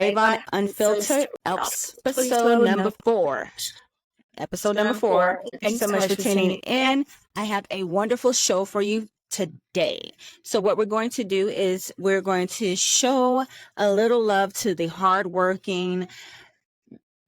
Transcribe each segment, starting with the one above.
Ravon Unfiltered, episode number 4. Episode number 4. Thanks so much for tuning in. I have a wonderful show for you today. So what we're going to do is we're going to show a little love to the hardworking,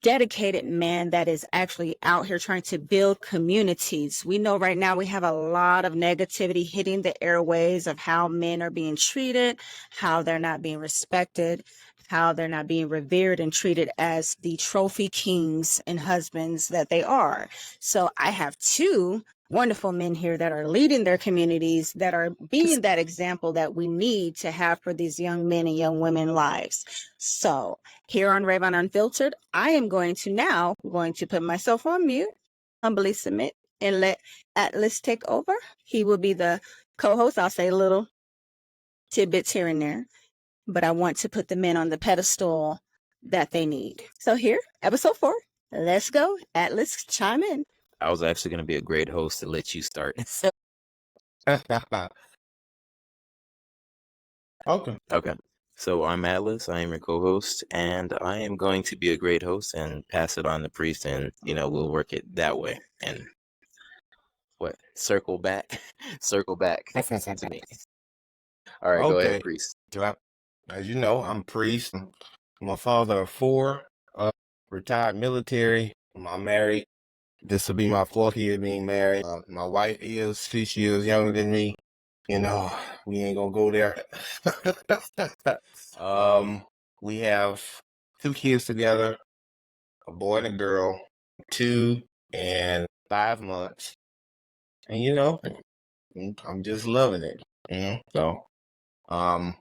dedicated man that is actually out here trying to build communities. We know right now we have a lot of negativity hitting the airways of how men are being treated, how they're not being respected, how they're not being revered and treated as the trophy kings and husbands that they are. So I have 2 wonderful men here that are leading their communities, that are being that example that we need to have for these young men and young women lives. So here on Ravon Unfiltered, I am going to put myself on mute, humbly submit, and let Atlas take over. He will be the co-host. I'll say little tidbits here and there, but I want to put the men on the pedestal that they need. So here, episode 4. Let's go. Atlas, chime in. I was actually going to be a great host to let you start. Okay. So I'm Atlas. I am your co-host, and I am going to be a great host and pass it on to Preist, and we'll work it that way. And circle back to me. All right, go ahead, Preist. As you know, I'm Preist. I'm a father of 4, retired military. I'm married. This will be my 4th year being married. My wife is 6 years younger than me. We ain't gonna go there. We have 2 kids together, a boy and a girl, 2 and 5 months. And I'm just loving it. So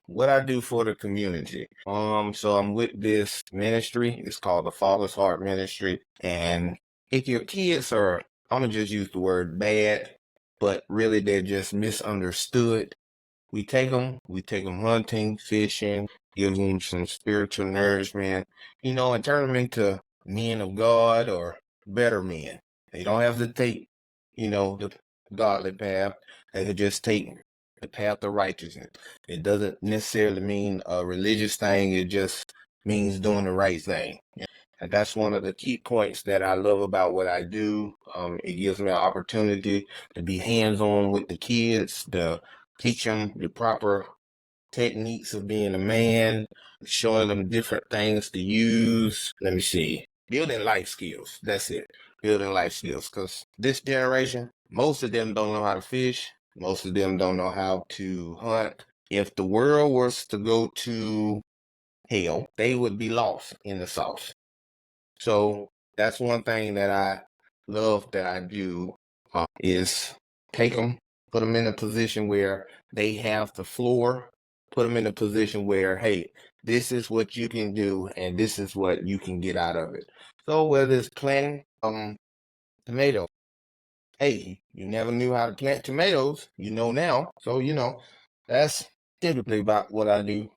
what I do for the community. So I'm with this ministry. It's called the Father's Heart Ministry. And if your kids are, I'm gonna just use the word bad, but really they're just misunderstood, we take them hunting, fishing, give them some spiritual nourishment, and turn them into men of God or better men. They don't have to take, the godly path. They could just take the path of righteousness. It doesn't necessarily mean a religious thing. It just means doing the right thing. And that's one of the key points that I love about what I do. It gives me an opportunity to be hands-on with the kids, to teach them the proper techniques of being a man, showing them different things to use. Let me see. Building life skills. That's it. Building life skills. Because this generation, most of them don't know how to fish. Most of them don't know how to hunt. If the world was to go to hell, they would be lost in the sauce. So that's one thing that I love that I do is take them, put them in a position where they have the floor, put them in a position where, hey, this is what you can do and this is what you can get out of it. So whether it's planting tomato, hey, you never knew how to plant tomatoes, now. So, that's typically about what I do.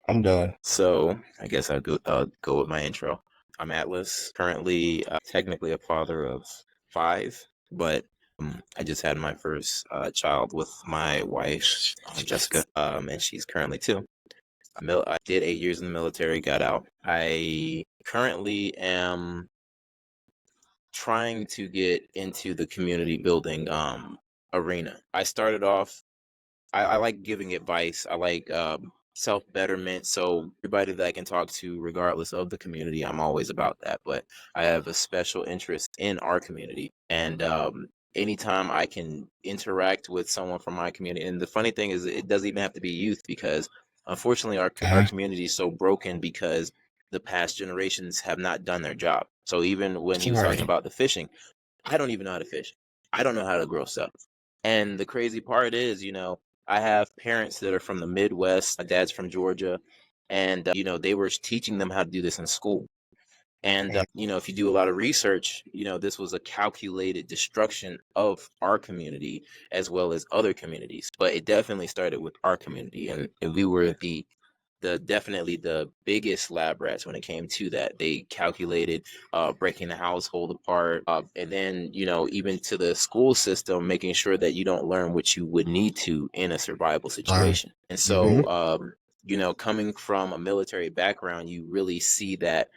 I'm done. So I guess I'll go with my intro. I'm Atlas, currently technically a father of 5, but I just had my first child with my wife, Jessica, and she's currently 2. I did 8 years in the military, got out. I currently am trying to get into the community building arena. I started off, I like giving advice. I like self-betterment. So everybody that I can talk to, regardless of the community, I'm always about that. But I have a special interest in our community. And anytime I can interact with someone from my community, and the funny thing is it doesn't even have to be youth, because unfortunately our community is so broken because the past generations have not done their job. So even when you were talking about the fishing, I don't even know how to fish. I don't know how to grow stuff. And the crazy part is, I have parents that are from the Midwest. My dad's from Georgia. And, they were teaching them how to do this in school. And, if you do a lot of research, this was a calculated destruction of our community as well as other communities. But it definitely started with our community. And we were definitely the biggest lab rats when it came to that. They calculated breaking the household apart, and then even to the school system, making sure that you don't learn what you would need to in a survival situation. And so coming from a military background, you really see that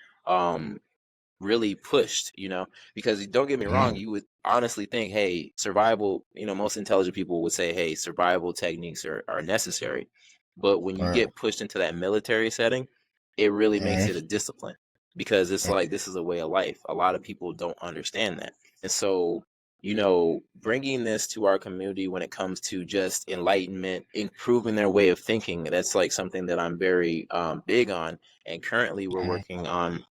really pushed, because don't get me wrong, you would honestly think, hey, survival, most intelligent people would say, hey, survival techniques are necessary. But when you get pushed into that military setting, it really makes it a discipline, because it's like, this is a way of life. A lot of people don't understand that. And so, bringing this to our community when it comes to just enlightenment, improving their way of thinking, that's like something that I'm very big on. And currently we're working on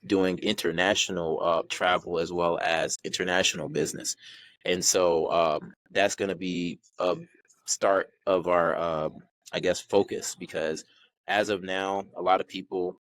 doing international travel as well as international business. And so that's going to be a start of our, I guess, focus, because as of now, a lot of people,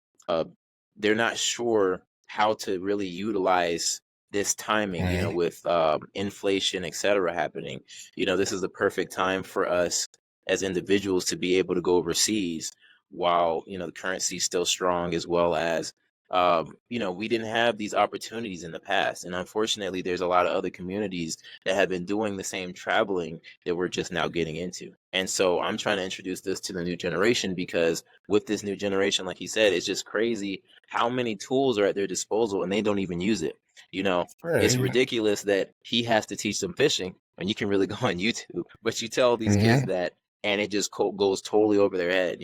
they're not sure how to really utilize this timing, with inflation, et cetera, happening. This is the perfect time for us as individuals to be able to go overseas while, the currency is still strong, as well as we didn't have these opportunities in the past. And unfortunately, there's a lot of other communities that have been doing the same traveling that we're just now getting into. And so I'm trying to introduce this to the new generation, because with this new generation, like he said, it's just crazy how many tools are at their disposal and they don't even use it. It's ridiculous that he has to teach them fishing and you can really go on YouTube, but you tell these kids that and it just goes totally over their head.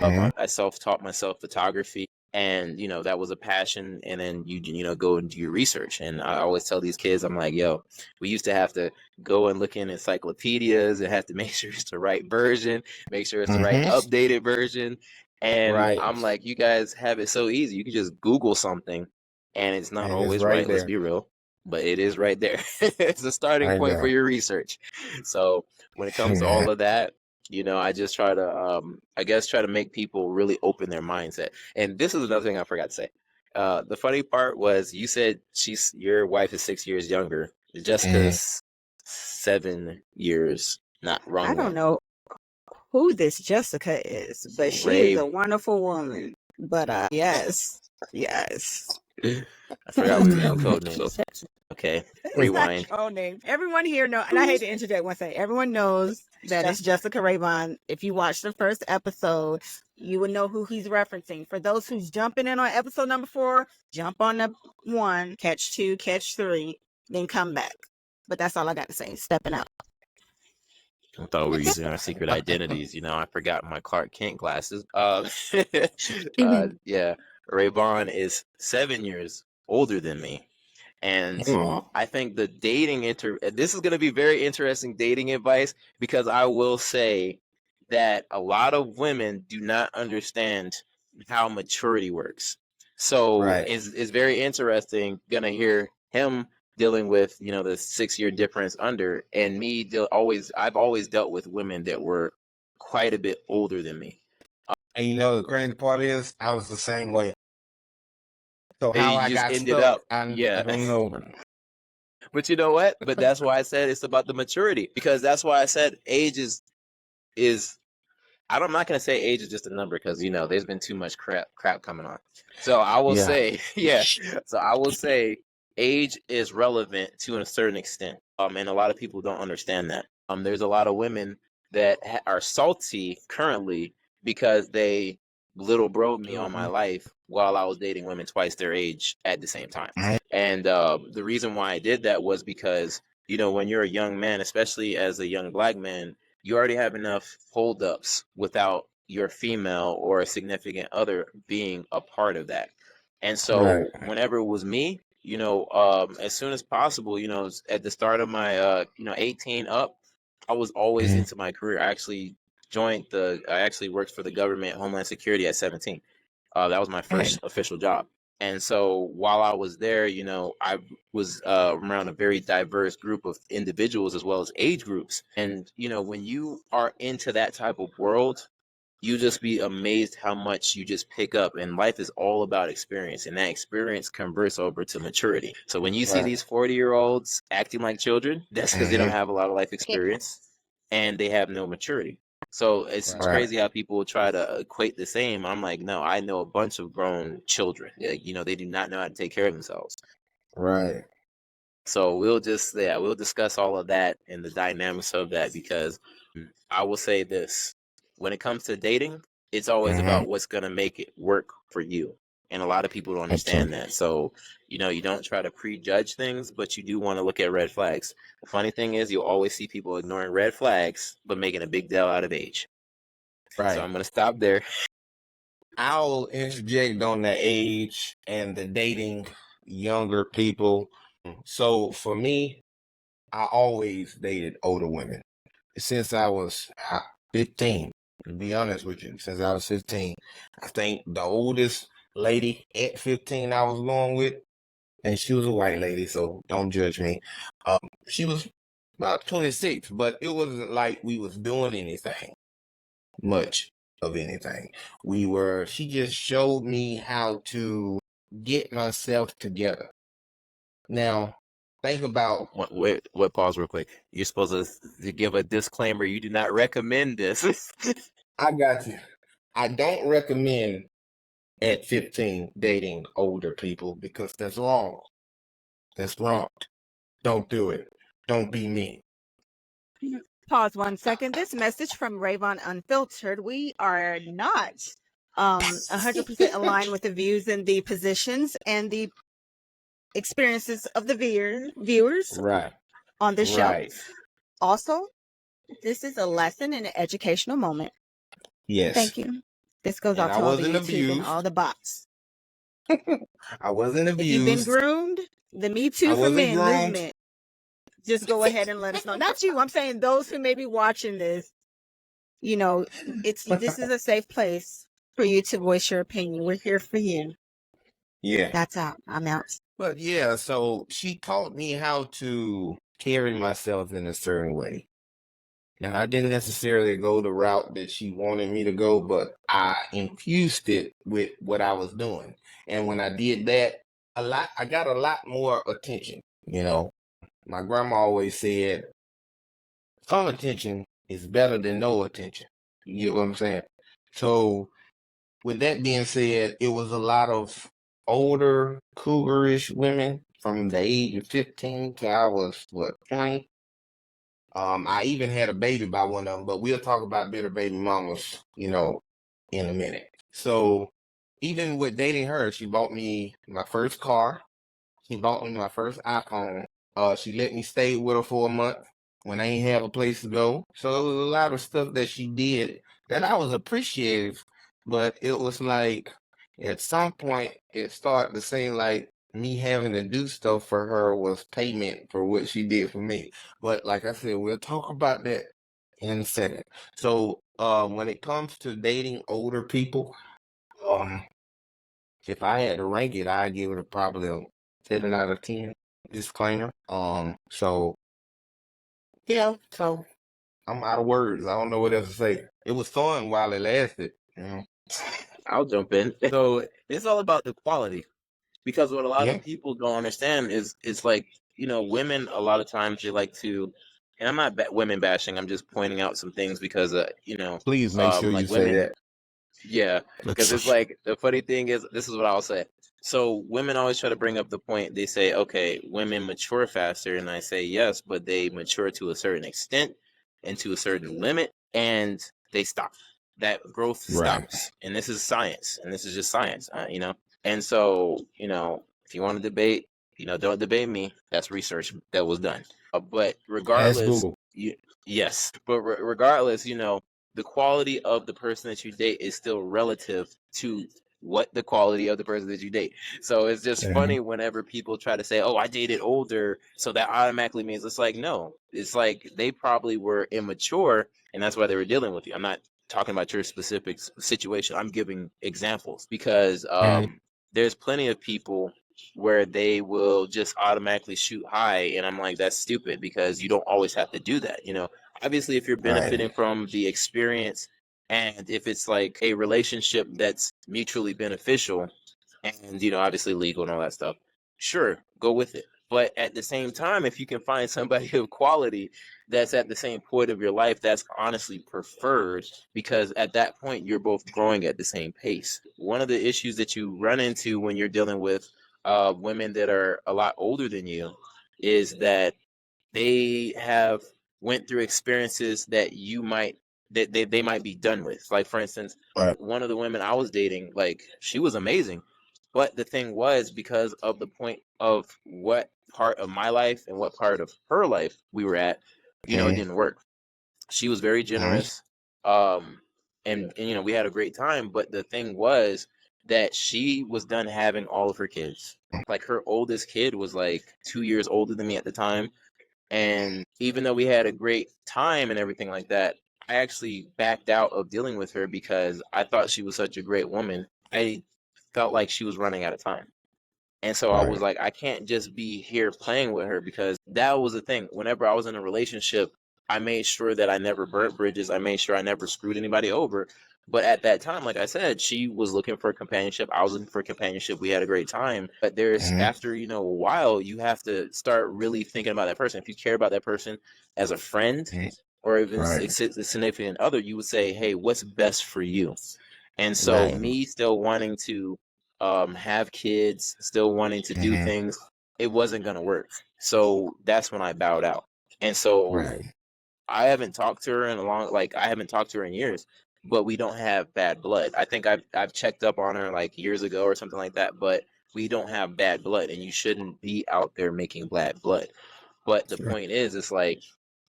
I self-taught myself photography, and that was a passion. And then you go and do your research. And I always tell these kids, I'm like, yo, we used to have to go and look in encyclopedias and have to make sure it's the right version, make sure it's the right updated version. And I'm like, you guys have it so easy. You can just Google something and it's not always right. Let's be real, but it is right there. It's a starting point for your research. So when it comes to all of that, I just try to, try to make people really open their mindset. And this is another thing I forgot to say. The funny part was, you said your wife is 6 years younger. Jessica's 7 years, not wrong. I don't know who this Jessica is, but she is a wonderful woman. But yes. I forgot what the code name is. Okay, rewind. Oh, name. Everyone here knows, and I hate to interject one thing. Everyone knows that it's Jessica Ravon. If you watch the first episode, you would know who he's referencing. For those who's jumping in on episode number 4, jump on the 1, catch 2, catch 3, then come back. But that's all I got to say. Stepping out. I thought we were using our secret identities. I forgot my Clark Kent glasses. Yeah, Ravon is 7 years older than me. And I think the this is going to be very interesting dating advice, because I will say that a lot of women do not understand how maturity works. So it's very interesting going to hear him dealing with, the 6-year difference under, and me I've always dealt with women that were quite a bit older than me. And the crazy part is, I was the same way. So And how you I just got ended stuck, up, I don't know. But you know what? But that's why I said it's about the maturity, because that's why I said age is I'm not going to say age is just a number, because there's been too much crap coming on. So I will say, so I will say age is relevant to a certain extent. And a lot of people don't understand that. There's a lot of women that are salty currently because they little broed me on my life while I was dating women twice their age at the same time. And the reason why I did that was because, when you're a young man, especially as a young Black man, you already have enough holdups without your female or a significant other being a part of that. And so whenever it was me, as soon as possible, at the start of my, 18 up, I was always into my career. I actually worked for the government, Homeland Security, at 17. That was my first official job. And so while I was there, I was around a very diverse group of individuals as well as age groups. And, when you are into that type of world, you just be amazed how much you just pick up. And life is all about experience, and that experience converts over to maturity. So when you see these 40-year-olds acting like children, that's because they don't have a lot of life experience and they have no maturity. So it's crazy how people try to equate the same. I'm like, no, I know a bunch of grown children. They do not know how to take care of themselves. Right. So we'll discuss all of that and the dynamics of that, because I will say this: when it comes to dating, It's always about what's going to make it work for you. And a lot of people don't understand that. So, you don't try to prejudge things, but you do want to look at red flags. The funny thing is, you'll always see people ignoring red flags, but making a big deal out of age. Right. So I'm going to stop there. I'll interject on the age and the dating younger people. So for me, I always dated older women since I was 15. To be honest with you, since I was 15, I think the oldest lady at 15 I was going with, and she was a white lady, so don't judge me. She was about 26, but it wasn't like we was doing anything, much of anything. She just showed me how to get myself together. Now, think about. Wait, pause real quick. You're supposed to give a disclaimer. You do not recommend this. I got you. I don't recommend at 15 dating older people because that's wrong. That's wrong. Don't do it. Don't be me. Pause 1 second. This message from Ravon Unfiltered. We are not 100% aligned with the views and the positions and the experiences of the viewers Right. on the show. Right. Also, this is a lesson and an educational moment. Yes. Thank you. This goes And out I to all the wasn't YouTube abused. and all the bots. I wasn't If you've been abused. groomed, the Me Too I for wasn't Men groomed. movement, just go ahead and let us know. Not you. I'm saying those who may be watching this. This is a safe place for you to voice your opinion. We're here for you. Yeah. That's out. I'm out. But yeah, so she taught me how to carry myself in a certain way. Now, I didn't necessarily go the route that she wanted me to go, but I infused it with what I was doing. And when I did that, I got a lot more attention. My grandma always said, some attention is better than no attention. You get what I'm saying? So with that being said, it was a lot of older, cougarish women from the age of 15 to I was, 20. I even had a baby by one of them, but we'll talk about bitter baby mamas, in a minute. So even with dating her, she bought me my first car. She bought me my first iPhone. She let me stay with her for a month when I ain't have a place to go. So it was a lot of stuff that she did that I was appreciative, but it was like at some point it started to seem like me having to do stuff for her was payment for what she did for me. But like I said, we'll talk about that in a second. So when it comes to dating older people, if I had to rank it, I'd give it probably a 7 out of 10. Disclaimer. So yeah, so I'm out of words. I don't know what else to say. It was fun while it lasted. I'll jump in. So it's all about the quality, because what a lot Yeah. of people don't understand is it's like, women a lot of times they like to, and I'm not women bashing. I'm just pointing out some things because Please make sure like you say women. that. Yeah, because it's like the funny thing is, this is what I'll say. So women always try to bring up the point. They say, okay, women mature faster, and I say yes, but they mature to a certain extent and to a certain limit, and they stop. That growth Right. stops, and this is science, and this is just science, And so, if you want to debate, don't debate me. That's research that was done. But regardless, Google. yes, but regardless, the quality of the person that you date is still relative to what the quality of the person that you date. So it's just funny whenever people try to say, "Oh, I dated older," so that automatically means it's like, no, it's like they probably were immature, and that's why they were dealing with you. I'm not talking about your specific situation. I'm giving examples because there's plenty of people where they will just automatically shoot high, and I'm like, that's stupid, because you don't always have to do that. Obviously, if you're benefiting from the experience, and if it's like a relationship that's mutually beneficial, and obviously legal and all that stuff, sure, go with it. But at the same time, if you can find somebody of quality that's at the same point of your life, that's honestly preferred, because at that point you're both growing at the same pace. One of the issues that you run into when you're dealing with women that are a lot older than you is that they have went through experiences that you might they might be done with. Like, for instance, one of the women I was dating, like, she was amazing. But the thing was, because of the point of what part of my life and what part of her life we were at, it didn't work. She was very generous. And we had a great time. But the thing was that she was done having all of her kids. Like, her oldest kid was like 2 years older than me at the time. And even though we had a great time and everything like that, I actually backed out of dealing with her because I thought she was such a great woman. I felt like she was running out of time. And so I was like, I can't just be here playing with her, because that was the thing. Whenever I was in a relationship, I made sure that I never burnt bridges. I made sure I never screwed anybody over. But at that time, like I said, she was looking for companionship. I was looking for companionship. We had a great time. But there's, after, a while, you have to start really thinking about that person. If you care about that person as a friend or even a significant other, you would say, hey, what's best for you? And so me still wanting to have kids, still wanting to do things, it wasn't going to work. So that's when I bowed out. And so I haven't talked to her I haven't talked to her in years, but we don't have bad blood. I think I've checked up on her like years ago or something like that, but we don't have bad blood, and you shouldn't be out there making bad blood. But the point is, it's like,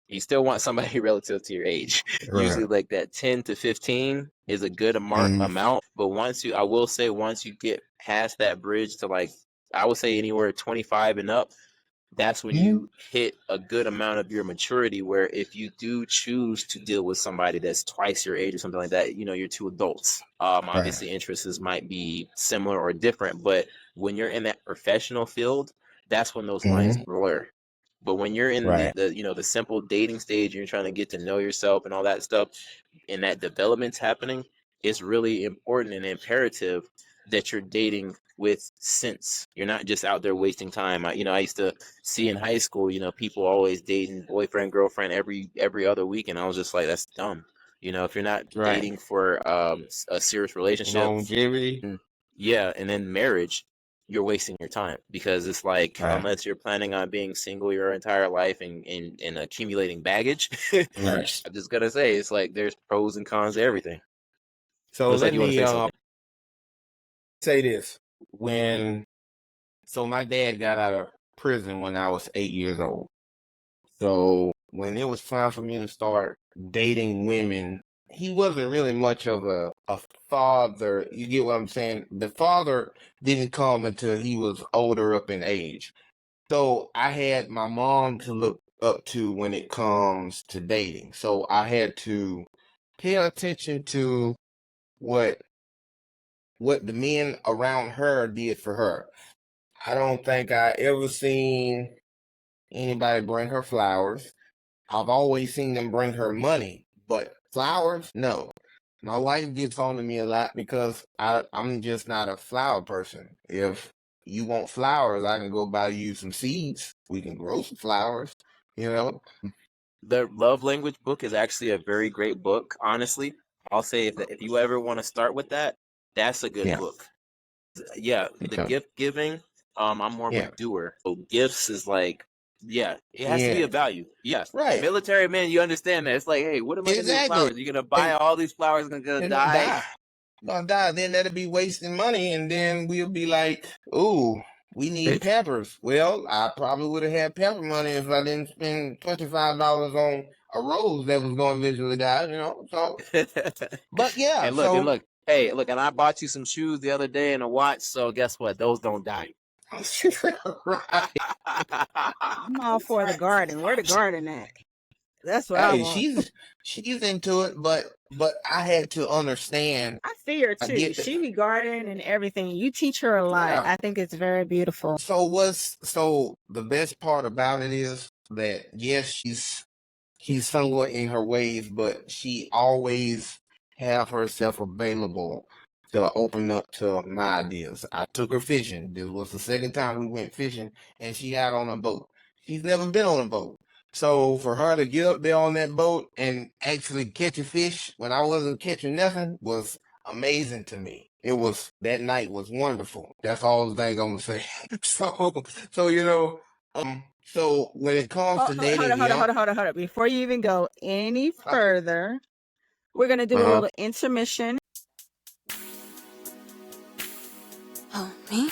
you still want somebody relative to your age. Usually like that 10 to 15 is a good amount. But I will say, once you get past that bridge to, like, I would say anywhere 25 and up, that's when you hit a good amount of your maturity, where if you do choose to deal with somebody that's twice your age or something like that, you're two adults. Obviously interests might be similar or different, but when you're in that professional field, that's when those lines blur. But when you're in the simple dating stage, you're trying to get to know yourself and all that stuff, and that development's happening, it's really important and imperative that you're dating with sense. You're not just out there wasting time. I used to see in high school, people always dating boyfriend, girlfriend every other week, and I was just like, that's dumb. If you're not dating for a serious relationship, longevity, and then marriage, you're wasting your time, because it's like, unless you're planning on being single your entire life and accumulating baggage, I'm just gonna say, it's like, there's pros and cons to everything. So Looks let like you want to me say something. say this. So my dad got out of prison when I was 8 years old. So when it was time for me to start dating women, he wasn't really much of a father. You get what I'm saying? The father didn't come until he was older up in age. So I had my mom to look up to when it comes to dating. So I had to pay attention to what the men around her did for her. I don't think I ever seen anybody bring her flowers. I've always seen them bring her money, but flowers, no. My wife gets on to me a lot because I'm just not a flower person. If you want flowers, I can go buy you some seeds. We can grow some flowers, you know? The Love Language book is actually a very great book. Honestly, I'll say, if you ever want to start with that, that's a good book. The gift giving, I'm more of a doer. So gifts is like, it has to be a value. Right. Military men, you understand that. It's like, hey, what am I gonna do with flowers? You're gonna buy all these flowers and gonna die? Gonna die. Then that'll be wasting money, and then we'll be like, ooh, we need peppers. Well, I probably would have had pepper money if I didn't spend $25 on a rose that was going to eventually die, So, but yeah, and look, hey, look, and I bought you some shoes the other day and a watch. So guess what? Those don't die. Right. I'm all for the garden. Where the garden at? That's what I want. She's into it, but I had to understand. I see her too. She be gardening and everything. You teach her a lot. I think it's very beautiful. So the best part about it is that, yes, she's somewhat in her ways, but she always have herself available to open up to my ideas. I took her fishing. This was the second time we went fishing, and she got on a boat. She's never been on a boat. So for her to get up there on that boat and actually catch a fish when I wasn't catching nothing was amazing to me. That night was wonderful. That's all the thing I'm gonna say. So so when it comes to dating, hold on. Before you even go any further, We're going to do a little intermission. Oh, me?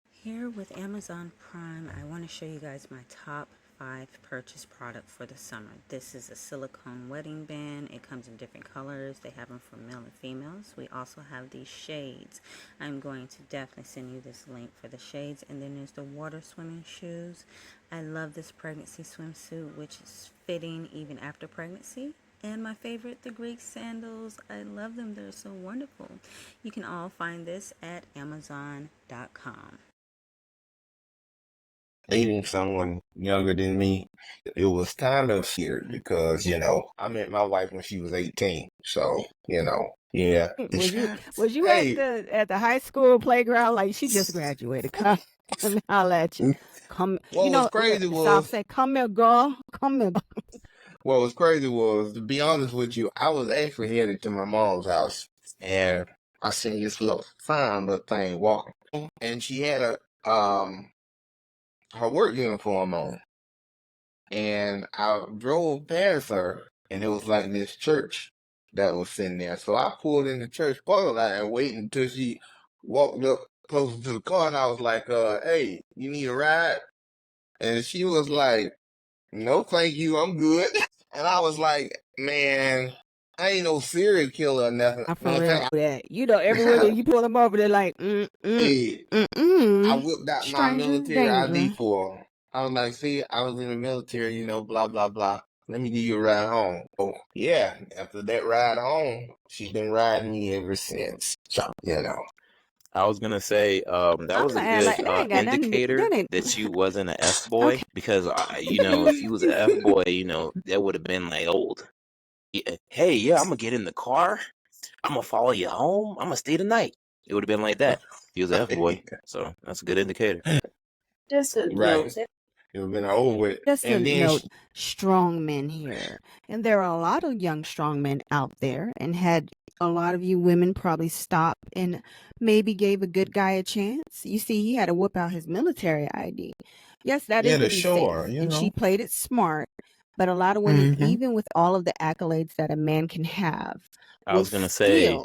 Here with Amazon Prime, I want to show you guys my top 5 purchase product for the summer. This is a silicone wedding band. It comes in different colors. They have them for male and females. We also have these shades. I'm going to definitely send you this link for the shades. And then there's the water swimming shoes. I love this pregnancy swimsuit, which is fitting even after pregnancy. And my favorite, the Greek sandals. I love them. They're so wonderful. You can all find this at Amazon.com. Dating someone younger than me, it was kind of weird because, you know, I met my wife when she was 18. So, you know, yeah. Was you at the high school playground like she just graduated? Come and holler at you. Come, What was crazy was say, come here, girl. Come here. what was crazy was, to be honest with you, I was actually headed to my mom's house and I seen this fine little thing walking, and she had her work uniform on. And I drove past her, and it was like this church that was sitting there. So I pulled in the church parking lot and waited until she walked up closer to the car, and I was like, hey, you need a ride? And she was like, no, thank you, I'm good. And I was like, man, I ain't no serial killer or nothing. For real, that. You know, everywhere that you pull them over, they're like, Hey, I whipped out my military ID for her. I was like, see, I was in the military, you know, blah, blah, blah. Let me give you a ride home. Oh, yeah. After that ride home, she's been riding me ever since. So, you know. I was gonna say that was a good indicator that you wasn't an F boy, because you know, if you was an F boy, you know, that would have been like old. Hey, yeah, I'm gonna get in the car. I'm gonna follow you home. I'm gonna stay the night. It would have been like that. He was an F boy, so that's a good indicator. Just a note. It would have been over with. Just a note, strong men here. And there are a lot of young strong men out there, and had a lot of you women probably stopped and maybe gave a good guy a chance. You see, he had to whip out his military ID. Yes, that is to be safe, and she played it smart. But a lot of women, even with all of the accolades that a man can have, I was gonna say,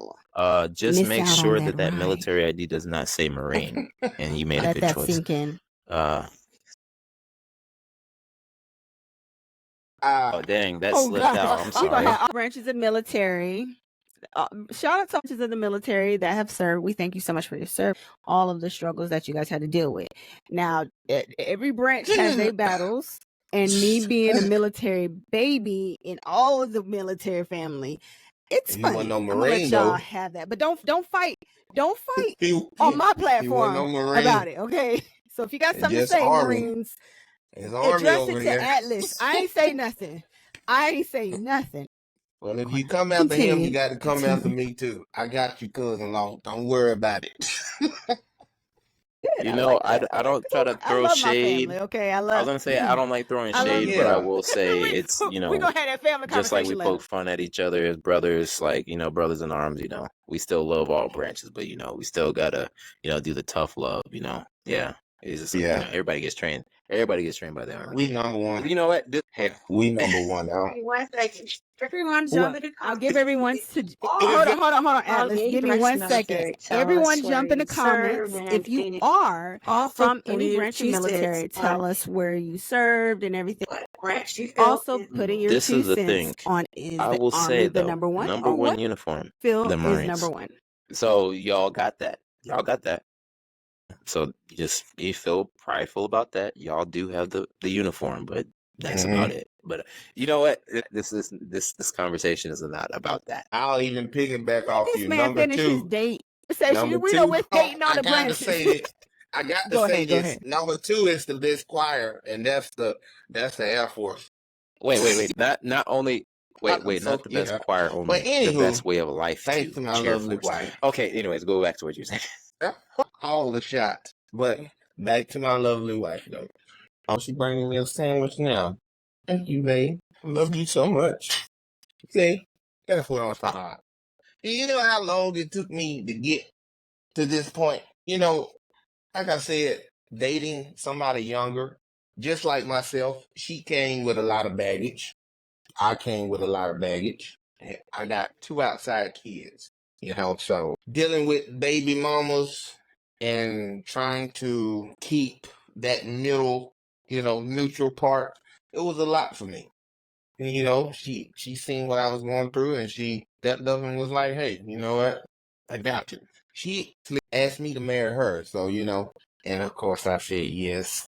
just make sure that military ID does not say Marine, and you made a good choice. Let that sink in. Oh dang, that slipped out. I'm sorry. We're gonna have branches of military. Shout out to branches of the military that have served. We thank you so much for your service. All of the struggles that you guys had to deal with. Now, every branch has their battles, and me being a military baby in all of the military family, it's funny. No I'm gonna let y'all have that, but don't fight. Don't fight on my platform about it. Okay. So if you got something to say, Marines. Address it to Atlas. I ain't say nothing. Well, if you come after him, you got to come after me too. I got you, cousin-in-law. Don't worry about it. You know, I don't try to throw shade. Okay, I was gonna say I don't like throwing shade, but I will say it's, you know, we're gonna have that family just like we poke fun at each other as brothers, like, you know, brothers in arms. You know, we still love all branches, but you know, we still gotta, you know, do the tough love. You know, yeah. It's just, you know, everybody gets trained. Everybody gets trained by the army. We number one. You know what? We number one now. Everyone's jumping. I'll give everyone to hold on, Atlas. Give me 1 second. Everyone jump in the comments if you are from any branch of military. Tell us where you served and everything. Also, putting your 2 cents on is I will say though, the number one uniform. Phil the Marines is number 1. So y'all got that. So just be feel prideful about that. Y'all do have the uniform, but that's about it. But you know what? This conversation is not about that. I'll even pick it back off this you. Man number 2. His date. We know what's dating on the branches. I got to say this. Number 2 is the best choir, and that's the Air Force. Wait. Not only. Not the best choir only. But anywho, the best way of life. Thanks to my lovely wife. Okay. Anyways, go back to what you're saying. All the shots. But back to my lovely wife, though. Oh, she bringing me a sandwich now. Thank you, babe. I love you so much. See, that's what I'm talking about. You know how long it took me to get to this point? You know, like I said, dating somebody younger, just like myself, she came with a lot of baggage. I came with a lot of baggage. I got 2 outside kids, so dealing with baby mamas and trying to keep that middle, neutral part, it was a lot for me. And, she seen what I was going through, and she stepped up and was like, hey, you know what? I got you. She asked me to marry her, so, and of course I said yes,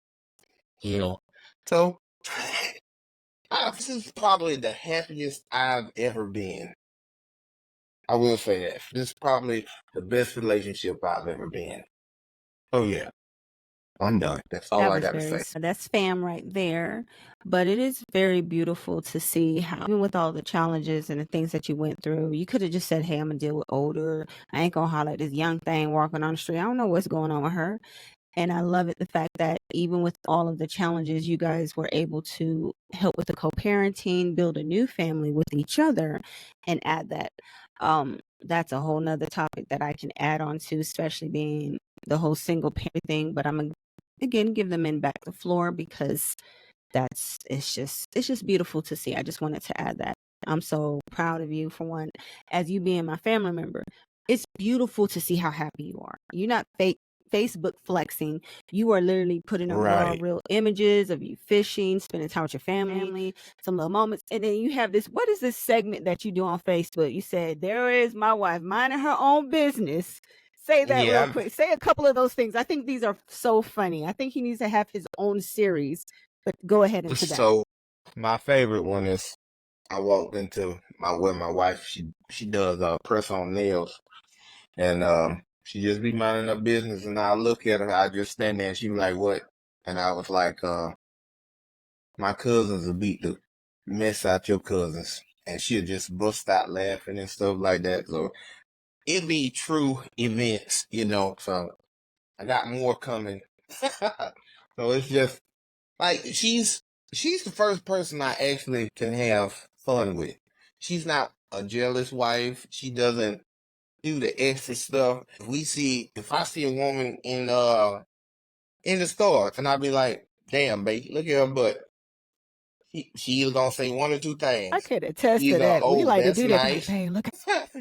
So, this is probably the happiest I've ever been. I will say that. This is probably the best relationship I've ever been. Oh, yeah. I'm done. That's all I got to say. That's fam right there. But it is very beautiful to see how, even with all the challenges and the things that you went through, you could have just said, hey, I'm going to deal with older. I ain't going to holler at this young thing walking on the street. I don't know what's going on with her. And I love it, the fact that even with all of the challenges, you guys were able to help with the co-parenting, build a new family with each other, and add that. That's a whole nother topic that I can add on to, especially being the whole single parent thing. But I'm again give the men back the floor because it's just beautiful to see. I just wanted to add that. I'm so proud of you, for one, as you being my family member. It's beautiful to see how happy you are. You're not fake Facebook flexing. You are literally putting up raw, real images of you fishing, spending time with your family, some little moments. And then you have this, what is this segment that you do on Facebook? You said, there is my wife minding her own business. Say that real quick. Say a couple of those things. I think these are so funny. I think he needs to have his own series, but go ahead into that. So my favorite one is I walked into my wife, she does press on nails, and she just be minding her business, and I look at her, I just stand there, and she be like, what? And I was like, my cousins will beat the mess out your cousins. And she'll just bust out laughing and stuff like that. So it be true events, so I got more coming. So it's just like she's the first person I actually can have fun with. She's not a jealous wife. She doesn't do the extra stuff. If I see a woman in the store, and I'll be like, damn, baby, look at her butt. She is gonna say one or two things. I could attest to that. We like to do that. Nice. Hey, look at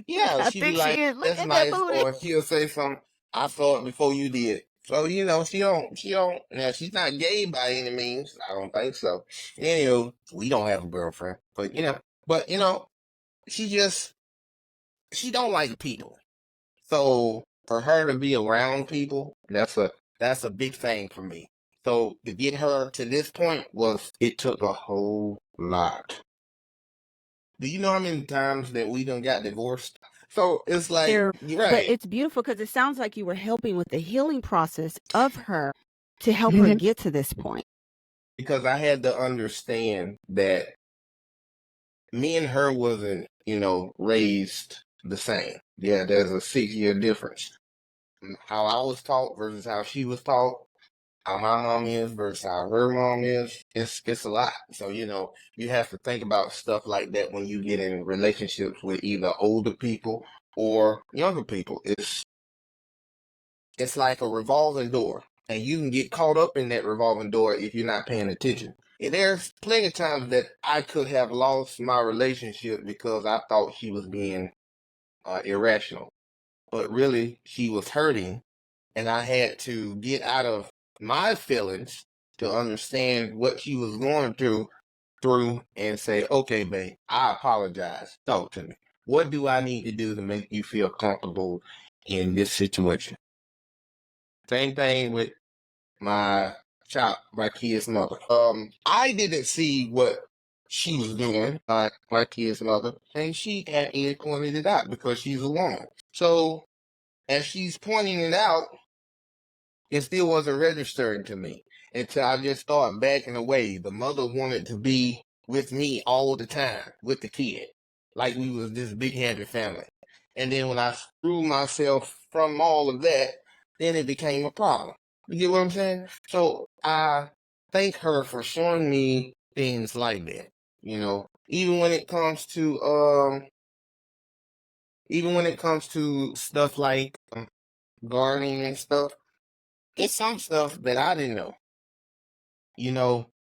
yeah, I she think be like, she is. Look that's at nice, that booty. or she'll say something, I saw it before you did. So, she don't, now she's not gay by any means. I don't think so. Anyway, we don't have a girlfriend, but, she don't like people. So for her to be around people, that's a big thing for me. So to get her to this point it took a whole lot. Do you know how many times that we done got divorced? So it's like, right. But it's beautiful because it sounds like you were helping with the healing process of her to help her get to this point. Because I had to understand that me and her wasn't, raised the same. Yeah, there's a 6-year difference. How I was taught versus how she was taught, how my mom is versus how her mom is, it's a lot. So, you have to think about stuff like that when you get in relationships with either older people or younger people. It's like a revolving door, and you can get caught up in that revolving door if you're not paying attention. And there's plenty of times that I could have lost my relationship because I thought she was being irrational, but really she was hurting, and I had to get out of my feelings to understand what she was going through and say, okay, babe, I apologize. Talk to me. What do I need to do to make you feel comfortable in this situation? Same thing with my kid's mother. I didn't see what she was doing, my kid's mother, and she hadn't pointed it out because she's a woman. So as she's pointing it out, it still wasn't registering to me until I just started backing away. The mother wanted to be with me all the time with the kid, like we was this big-handed family. And then when I threw myself from all of that, then it became a problem. You get what I'm saying? So I thank her for showing me things like that. Even when it comes to stuff like gardening and stuff, it's some stuff that I didn't know.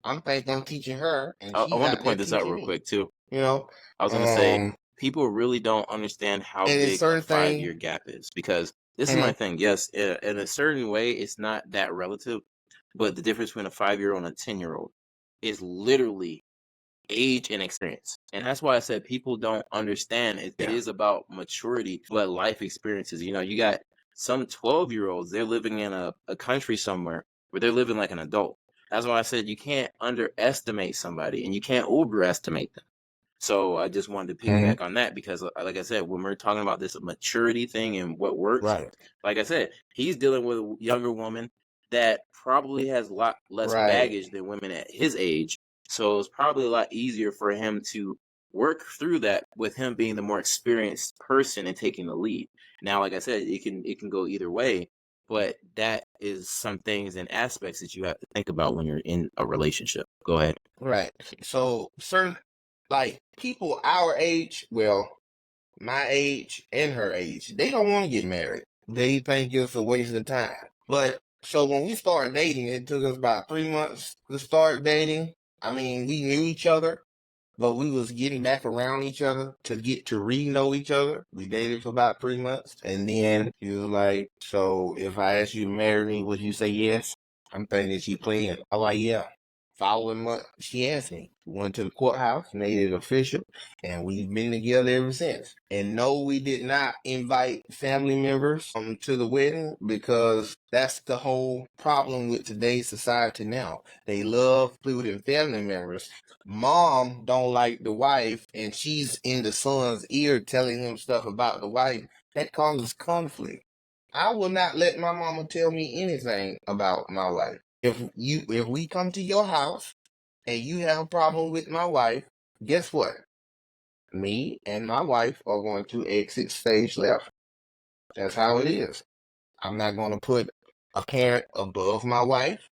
I'm thinking I'm teaching her, and I want to point this out real quick too. You know, I was gonna say people really don't understand how and it's big a certain thing. 5-year gap is, because this is my thing. Yes, in a certain way, it's not that relative, but the difference between a 5-year-old and a 10-year-old is literally age and experience. And that's why I said people don't understand it. It is about maturity, but life experiences. You know, you got some 12-year-olds, they're living in a country somewhere where they're living like an adult. That's why I said you can't underestimate somebody and you can't overestimate them. So I just wanted to piggyback on that because, like I said, when we're talking about this maturity thing and what works, Right. like I said, he's dealing with a younger woman that probably has a lot less baggage than women at his age. So it's probably a lot easier for him to work through that with him being the more experienced person and taking the lead. Now, like I said, it can go either way, but that is some things and aspects that you have to think about when you're in a relationship. Go ahead. Right. So certain, like, people our age, well, my age and her age, they don't want to get married. They think it's a waste of time. But so when we started dating, it took us about 3 months to start dating. I mean, we knew each other, but we was getting back around each other to get to re-know each other. We dated for about 3 months, and then he was like, "So if I asked you to marry me, would you say yes?" I'm thinking she playing. I'm like, "Yeah." Following month, she asked me. We went to the courthouse, made it official, and we've been together ever since. And no, we did not invite family members to the wedding, because that's the whole problem with today's society now. They love including family members. Mom don't like the wife, and she's in the son's ear telling him stuff about the wife. That causes conflict. I will not let my mama tell me anything about my wife. If we come to your house and you have a problem with my wife, guess what? Me and my wife are going to exit stage left. That's how it is. I'm not going to put a parent above my wife,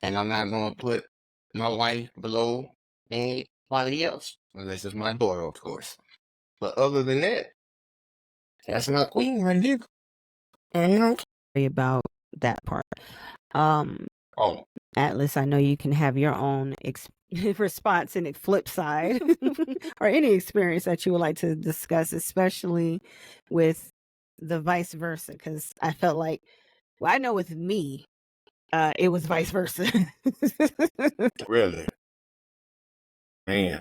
and I'm not going to put my wife below anybody else. This is my daughter, of course. But other than that, that's my queen right there. About that part. Oh, Atlas, I know you can have your own response in the flip side or any experience that you would like to discuss, especially with the vice versa, because I felt like, well, I know with me, it was vice versa. really? Man.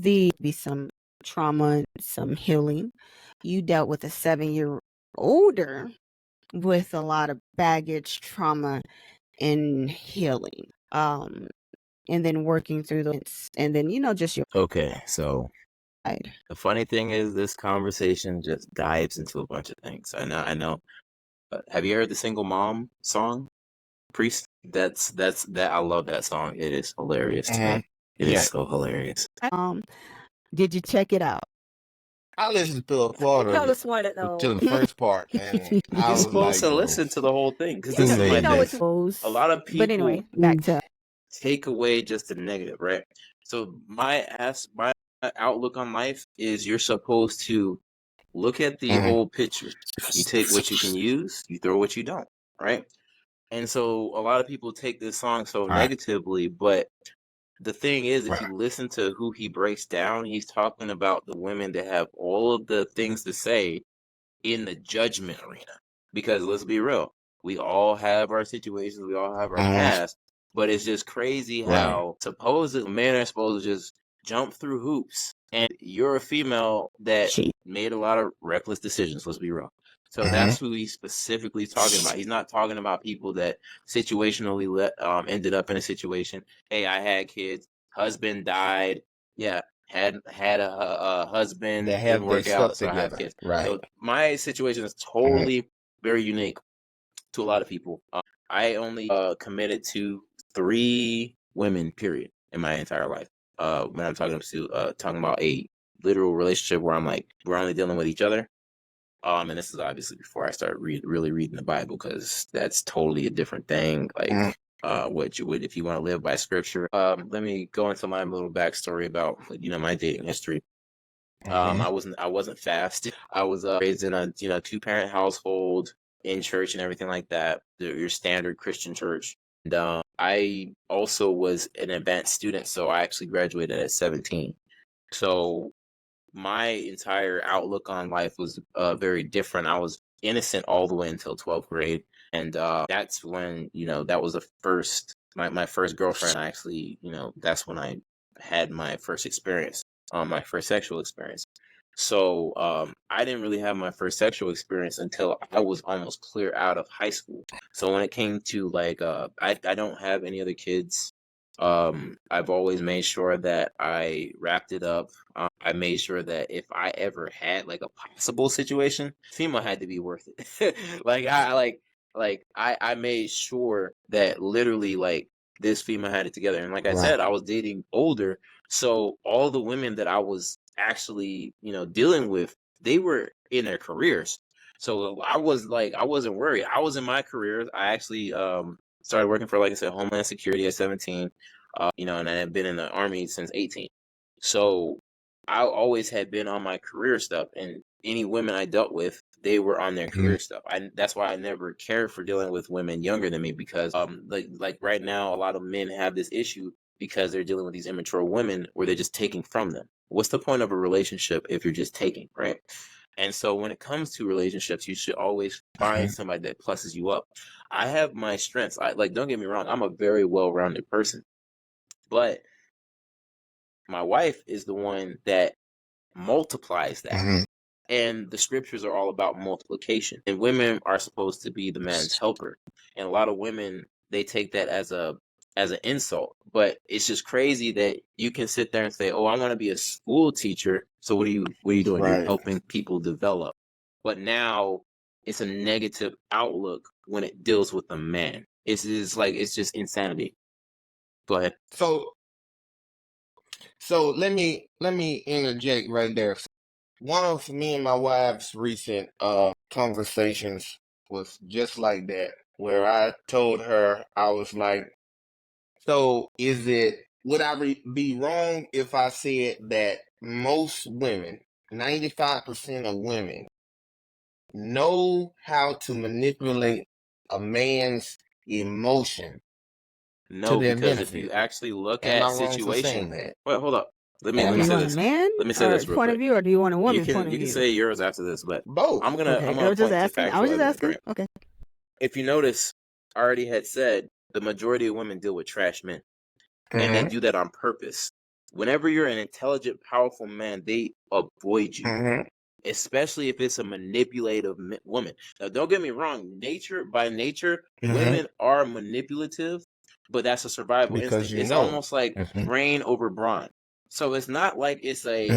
Be some trauma, some healing. You dealt with a 7-year older with a lot of baggage, trauma, and healing. And then working through those, and then just your Okay, so side. the funny thing is, this conversation just dives into a bunch of things. I know. Have you heard the Single Mom song, Priest? That I love that song. It is hilarious to me. It is so hilarious. Did you check it out? I listened to a part of it, to the first part, and I You're was supposed like, to bro, listen to the whole thing because who this is my made thing. this? A lot of people But anyway, back to take away just the negative, right? So my outlook on life is you're supposed to look at the whole picture. You take what you can use, you throw what you don't, right? And so a lot of people take this song so Right. negatively, but the thing is, if Right. you listen to who he breaks down, he's talking about the women that have all of the things to say in the judgment arena. Because let's be real, we all have our situations, we all have our past, but it's just crazy how supposedly men are supposed to just jump through hoops, and you're a female that made a lot of reckless decisions. Let's be real. So that's who he's specifically talking about. He's not talking about people that situationally ended up in a situation. Hey, I had kids, husband died. Yeah, had a husband They didn't have their work out, stuff so I have together. kids. Right. So my situation is totally very unique to a lot of people. I only committed to 3 women, period, in my entire life. When I'm talking about a literal relationship where I'm like we're only dealing with each other. And this is obviously before I start really reading the Bible, because that's totally a different thing. Like what you would if you want to live by scripture. Let me go into my little backstory about my dating history. I wasn't fast. I was raised in a 2-parent household, in church and everything like that. Your standard Christian church. And I also was an advanced student, so I actually graduated at 17. So my entire outlook on life was very different. I was innocent all the way until 12th grade. And that's when, that was the first, my first girlfriend. I actually, that's when I had my first experience, my first sexual experience. So I didn't really have my first sexual experience until I was almost clear out of high school. So when it came to like, I don't have any other kids. I've always made sure that I wrapped it up. I made sure that if I ever had like a possible situation, female had to be worth it. I made sure that literally like this female had it together. And like I said, I was dating older, so all the women that I was actually, dealing with, they were in their careers. So I wasn't worried. I was in my career. I actually started working for, like I said, Homeland Security at 17. And I had been in the Army since 18. So I always had been on my career stuff, and any women I dealt with, they were on their career stuff. That's why I never cared for dealing with women younger than me, because like right now, a lot of men have this issue because they're dealing with these immature women where they're just taking from them. What's the point of a relationship if you're just taking, right? And so when it comes to relationships, you should always find somebody that pluses you up. I have my strengths. Don't get me wrong, I'm a very well-rounded person. But my wife is the one that multiplies that. And the scriptures are all about multiplication. And women are supposed to be the man's helper. And a lot of women, they take that as an insult. But it's just crazy that you can sit there and say, "Oh, I want to be a school teacher." So what are you doing? You're helping people develop. But now it's a negative outlook when it deals with a man. It's just insanity. Go ahead. So let me interject right there. One of me and my wife's recent conversations was just like that, where I told her, I was like, so would I be wrong if I said that most women, 95% of women, know how to manipulate a man's emotion No, their because if benefit? you actually look Am at I wrong for saying situation, that? wait, hold up. Let Do me you say want a this. man Let me say this real point of quick. view, or do you want a You woman point can of you can view? say yours after this, but Both. I'm Okay, I gonna was just point to asking. I factual was just evidence, asking. right? Okay. If you notice, I already had said the majority of women deal with trash men, and they do that on purpose. Whenever you're an intelligent, powerful man, they avoid you, especially if it's a manipulative woman. Now, don't get me wrong. By nature, women are manipulative, but that's a survival Because instinct. It's almost like brain over brawn. So it's not like it's a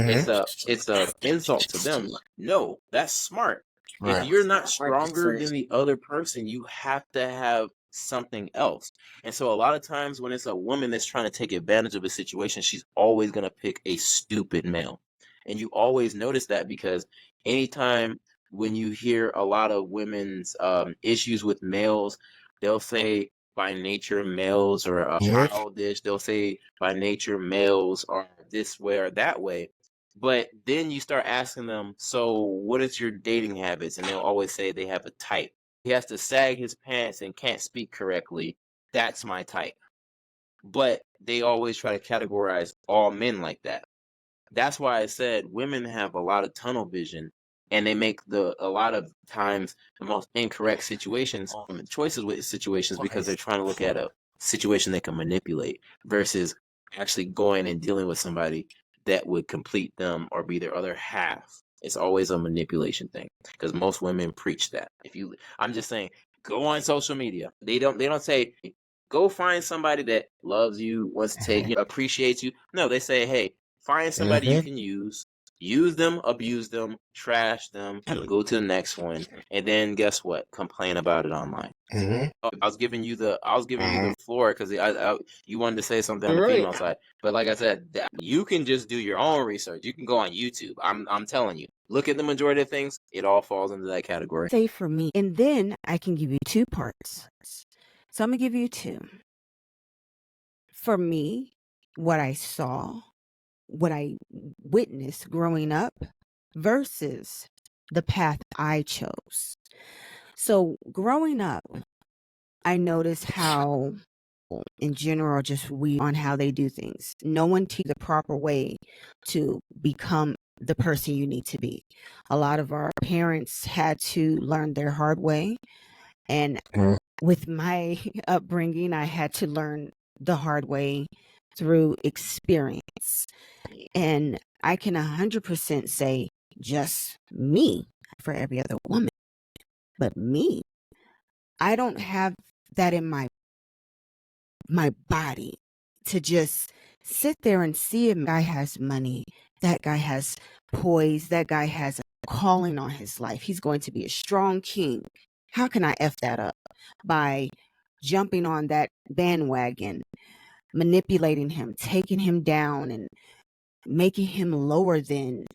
insult to them. No, that's smart. If you're not stronger than the other person, you have to have something else. And so a lot of times when it's a woman that's trying to take advantage of a situation, she's always going to pick a stupid male. And you always notice that because anytime when you hear a lot of women's issues with males, they'll say by nature males are childish. They'll say by nature males are this way or that way. But then you start asking them, so what is your dating habits? And they'll always say they have a type. He has to sag his pants and can't speak correctly. That's my type. But they always try to categorize all men like that. That's why I said women have a lot of tunnel vision, and they make a lot of times the most incorrect choices with situations because they're trying to look at a situation they can manipulate versus actually going and dealing with somebody that would complete them or be their other half. It's always a manipulation thing because most women preach that. I'm just saying, go on social media. They don't say go find somebody that loves you, wants to take you, appreciates you. No, they say, hey, find somebody you can use them, abuse them, trash them, go to the next one, and then guess what? Complain about it online. I was giving you the floor because you wanted to say something on the female side, but like I said, you can just do your own research. You can go on YouTube. I'm telling you, look at the majority of things. It all falls into that category. Say for me, and then I can give you 2 parts. So I'm gonna give you 2. For me, what I saw, what I witnessed growing up versus the path I chose. So growing up, I noticed how in general just we on how they do things. No one teaches the proper way to become the person you need to be. A lot of our parents had to learn their hard way. And with my upbringing, I had to learn the hard way through experience. And I can 100% say just me for every other woman. But me, I don't have that in my body to just sit there and see a guy has money, that guy has poise, that guy has a calling on his life. He's going to be a strong king. How can I F that up? By jumping on that bandwagon, manipulating him, taking him down, and making him lower than.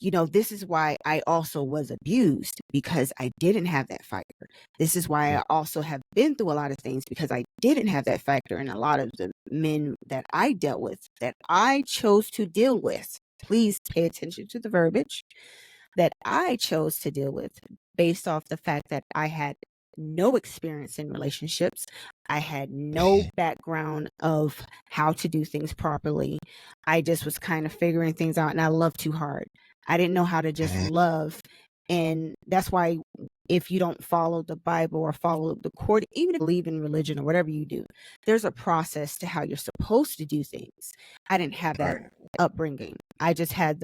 This is why I also was abused, because I didn't have that factor. This is why I also have been through a lot of things, because I didn't have that factor. And a lot of the men that I dealt with, that I chose to deal with, please pay attention to the verbiage, that I chose to deal with based off the fact that I had no experience in relationships. I had no background of how to do things properly. I just was kind of figuring things out, and I loved too hard. I didn't know how to just love. And that's why if you don't follow the Bible or follow the court, even if you believe in religion or whatever you do, there's a process to how you're supposed to do things. I didn't have that upbringing. I just had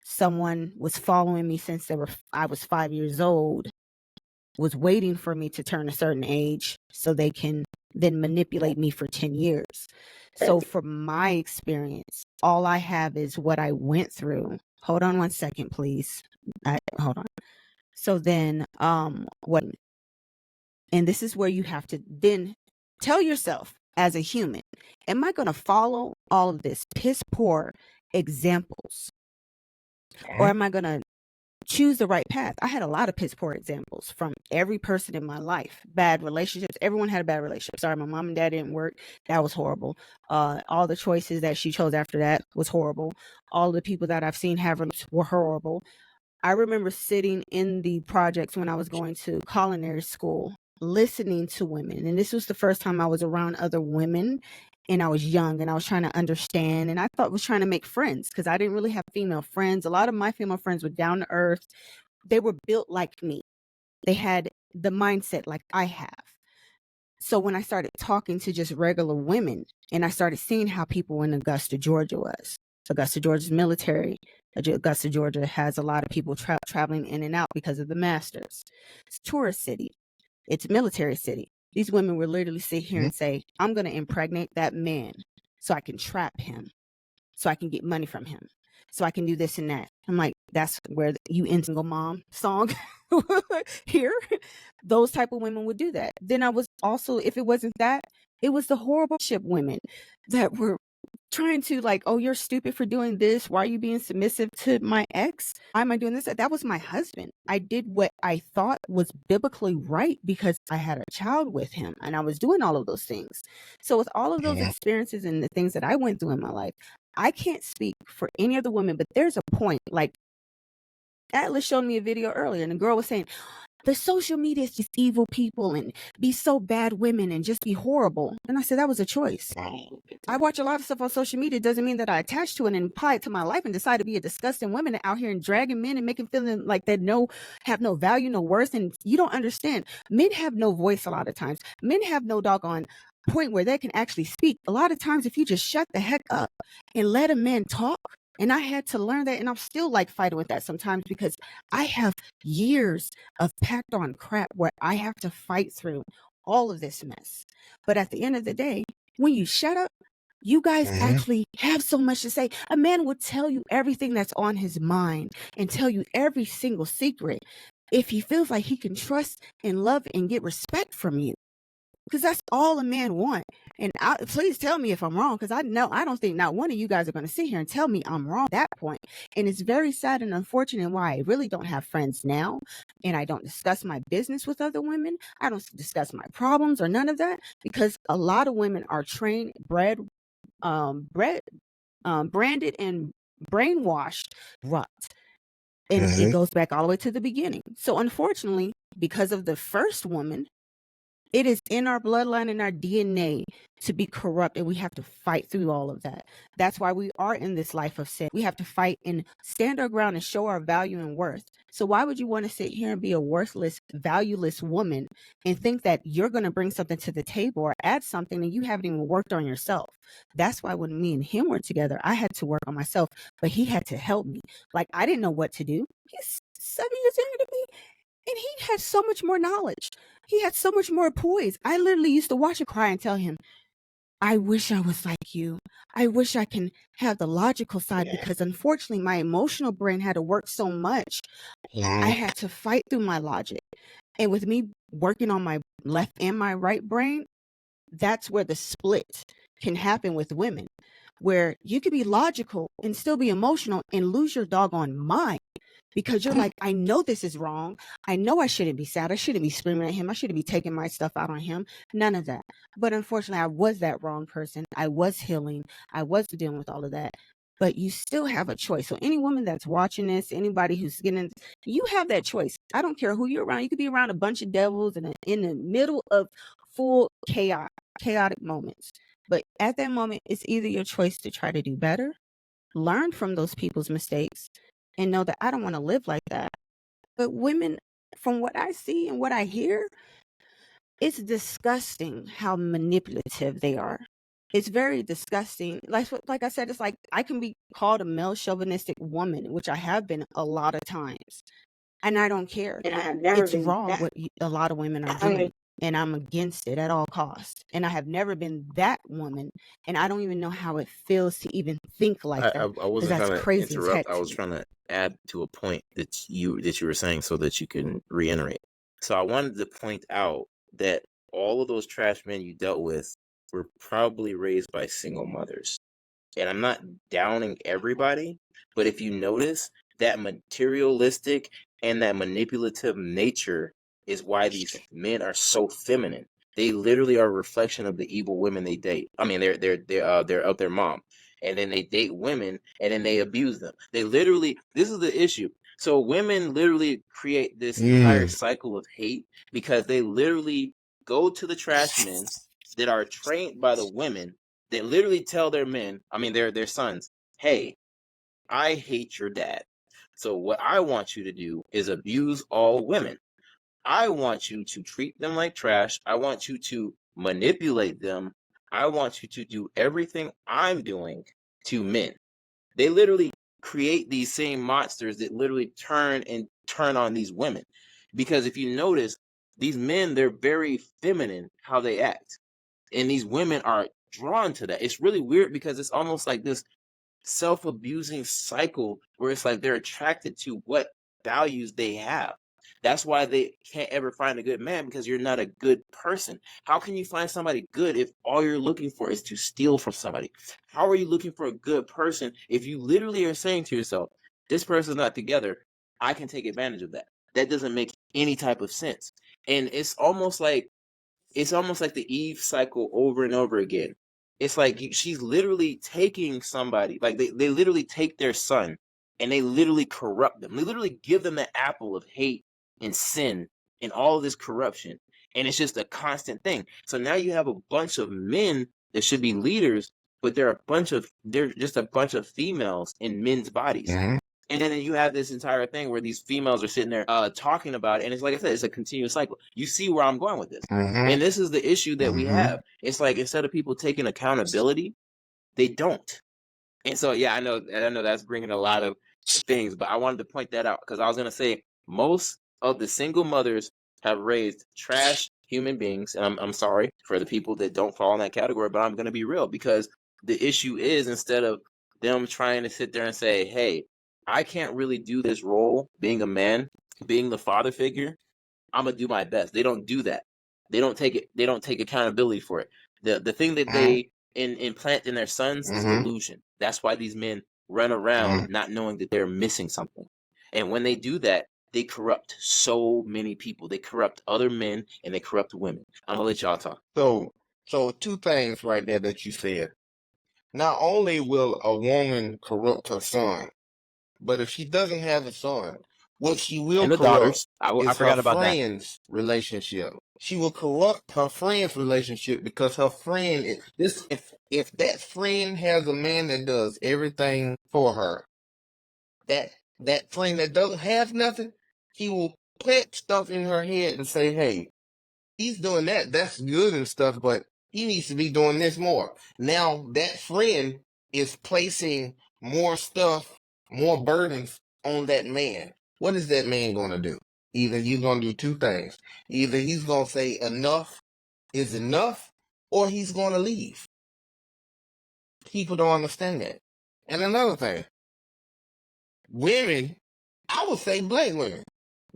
someone was following me since I was 5 years old, was waiting for me to turn a certain age so they can then manipulate me for 10 years. So from my experience, all I have is what I went through. Hold on one second, please. Hold on. So then, and this is where you have to then tell yourself as a human, am I going to follow all of this piss poor examples? Or am I going to choose the right path? I had a lot of piss poor examples from every person in my life. Bad relationships. Everyone had a bad relationship. Sorry, my mom and dad didn't work. That was horrible. All the choices that she chose after that was horrible. All the people that I've seen have were horrible. I remember sitting in the projects when I was going to culinary school, listening to women. And this was the first time I was around other women, and I was young, and I was trying to understand, and I was trying to make friends, because I didn't really have female friends. A lot of my female friends were down to earth. They were built like me. They had the mindset like I have. So when I started talking to just regular women, and I started seeing how people in Augusta, Georgia was. Augusta, Georgia's military. Augusta, Georgia has a lot of people traveling in and out because of the masters. It's a tourist city. It's a military city. These women would literally sit here and say, I'm going to impregnate that man so I can trap him, so I can get money from him, so I can do this and that. I'm like, that's where you in Single Mom song here. Those type of women would do that. Then I was also, if it wasn't that, it was the horrible ship women that were trying to like, oh, you're stupid for doing this. Why are you being submissive to my ex? Why am I doing this? That was my husband. I did what I thought was biblically right because I had a child with him, and I was doing all of those things. So with all of those experiences and the things that I went through in my life, I can't speak for any other women, but there's a point, like Atlas showed me a video earlier, and the girl was saying, the social media is just evil people and be so bad women and just be horrible. And I said, that was a choice. I watch a lot of stuff on social media. It doesn't mean that I attach to it and apply it to my life and decide to be a disgusting woman out here and dragging men and making feeling like they have no value, no worth. And you don't understand. Men have no voice a lot of times. Men have no doggone point where they can actually speak. A lot of times, if you just shut the heck up and let a man talk. And I had to learn that, and I'm still like fighting with that sometimes because I have years of packed on crap where I have to fight through all of this mess. But at the end of the day, when you shut up, you guys actually have so much to say. A man will tell you everything that's on his mind and tell you every single secret if he feels like he can trust and love and get respect from you. Because that's all a man wants. And please tell me if I'm wrong, because I don't think not one of you guys are going to sit here and tell me I'm wrong at that point. And it's very sad and unfortunate why I really don't have friends now. And I don't discuss my business with other women. I don't discuss my problems or none of that, because a lot of women are trained, branded and brainwashed rot. And it goes back all the way to the beginning. So unfortunately, because of the first woman, It is in our bloodline and our DNA to be corrupt, and we have to fight through all of that. That's why we are in this life of sin. We have to fight and stand our ground and show our value and worth. So why would you want to sit here and be a worthless, valueless woman and think that you're going to bring something to the table or add something and you haven't even worked on yourself? That's why when me and him were together, I had to work on myself, but he had to help me. Like, I didn't know what to do. He's 7 years younger than me, and he had so much more knowledge. He had so much more poise. I literally used to watch him cry and tell him, I wish I was like you. I wish I can have the logical side, because unfortunately my emotional brain had to work so much. I had to fight through my logic. And with me working on my left and my right brain, that's where the split can happen with women, where you could be logical and still be emotional and lose your doggone mind. Because you're like, I know this is wrong. I know I shouldn't be sad. I shouldn't be screaming at him. I shouldn't be taking my stuff out on him. None of that. But unfortunately, I was that wrong person. I was healing. I was dealing with all of that. But you still have a choice. So any woman that's watching this, anybody who's getting, you have that choice. I don't care who you're around. You could be around a bunch of devils and in the middle of full chaotic moments. But at that moment, it's either your choice to try to do better, learn from those people's mistakes, and know that I don't want to live like that. But women, from what I see and what I hear, it's disgusting how manipulative they are. It's very disgusting. Like I said, it's like I can be called a male chauvinistic woman, which I have been a lot of times. And I don't care. And I have never It's been wrong that. what a lot of women are I mean, doing. And I'm against it at all costs. And I have never been that woman. And I don't even know how it feels to even think like that. I Because wasn't that's trying to crazy as heck interrupt. I to was me. trying to add to a point that you were saying so that you can reiterate. So I wanted to point out that all of those trash men you dealt with were probably raised by single mothers. And I'm not downing everybody, but if you notice, that materialistic and that manipulative nature is why these men are so feminine. They literally are a reflection of the evil women they date. I mean, they're of their mom, and then they date women, and then they abuse them. They literally, this is the issue. So women literally create this entire cycle of hate because they literally go to the trash men that are trained by the women that literally tell their men, I mean their sons, hey, I hate your dad. So what I want you to do is abuse all women. I want you to treat them like trash. I want you to manipulate them. I want you to do everything I'm doing to men. They literally create these same monsters that literally turn on these women. Because if you notice, these men, they're very feminine how they act. And these women are drawn to that. It's really weird because it's almost like this self-abusing cycle where it's like they're attracted to what values they have. That's why they can't ever find a good man, because you're not a good person. How can you find somebody good if all you're looking for is to steal from somebody? How are you looking for a good person if you literally are saying to yourself, this person's not together, I can take advantage of that? That doesn't make any type of sense. And it's almost like the Eve cycle over and over again. It's like she's literally taking somebody, like they literally take their son and they literally corrupt them. They literally give them the apple of hate and sin and all of this corruption. And it's just a constant thing. So now you have a bunch of men that should be leaders, but they're just a bunch of females in men's bodies. And then you have this entire thing where these females are sitting there talking about it. And it's like I said, it's a continuous cycle. You see where I'm going with this. And this is the issue that we have. It's like instead of people taking accountability, they don't. And so, yeah, I know that's bringing a lot of things, but I wanted to point that out because I was going to say most of the single mothers have raised trash human beings. And I'm sorry for the people that don't fall in that category, but I'm going to be real, because the issue is, instead of them trying to sit there and say, hey, I can't really do this role being a man, being the father figure, I'm gonna do my best. They don't do that. They don't take accountability for it. The thing that they implant in their sons is delusion. That's why these men run around not knowing that they're missing something. And when they do that, they corrupt so many people. They corrupt other men and they corrupt women. I'm gonna let y'all talk. So two things right there that you said. Not only will a woman corrupt her son, but if she doesn't have a son, what she will And the corrupt daughters. I is her forgot about that. friend's relationship. she will corrupt her friend's relationship because her friend is this. If that friend has a man that does everything for her, that friend that doesn't have nothing, he will plant stuff in her head and say, "Hey, he's doing that. That's good and stuff, but he needs to be doing this more." Now that friend is placing more stuff, more burdens on that man. What is that man going to do? Either he's going to do two things. Either he's going to say enough is enough, or he's going to leave. People don't understand that. And another thing, women, I would say black women.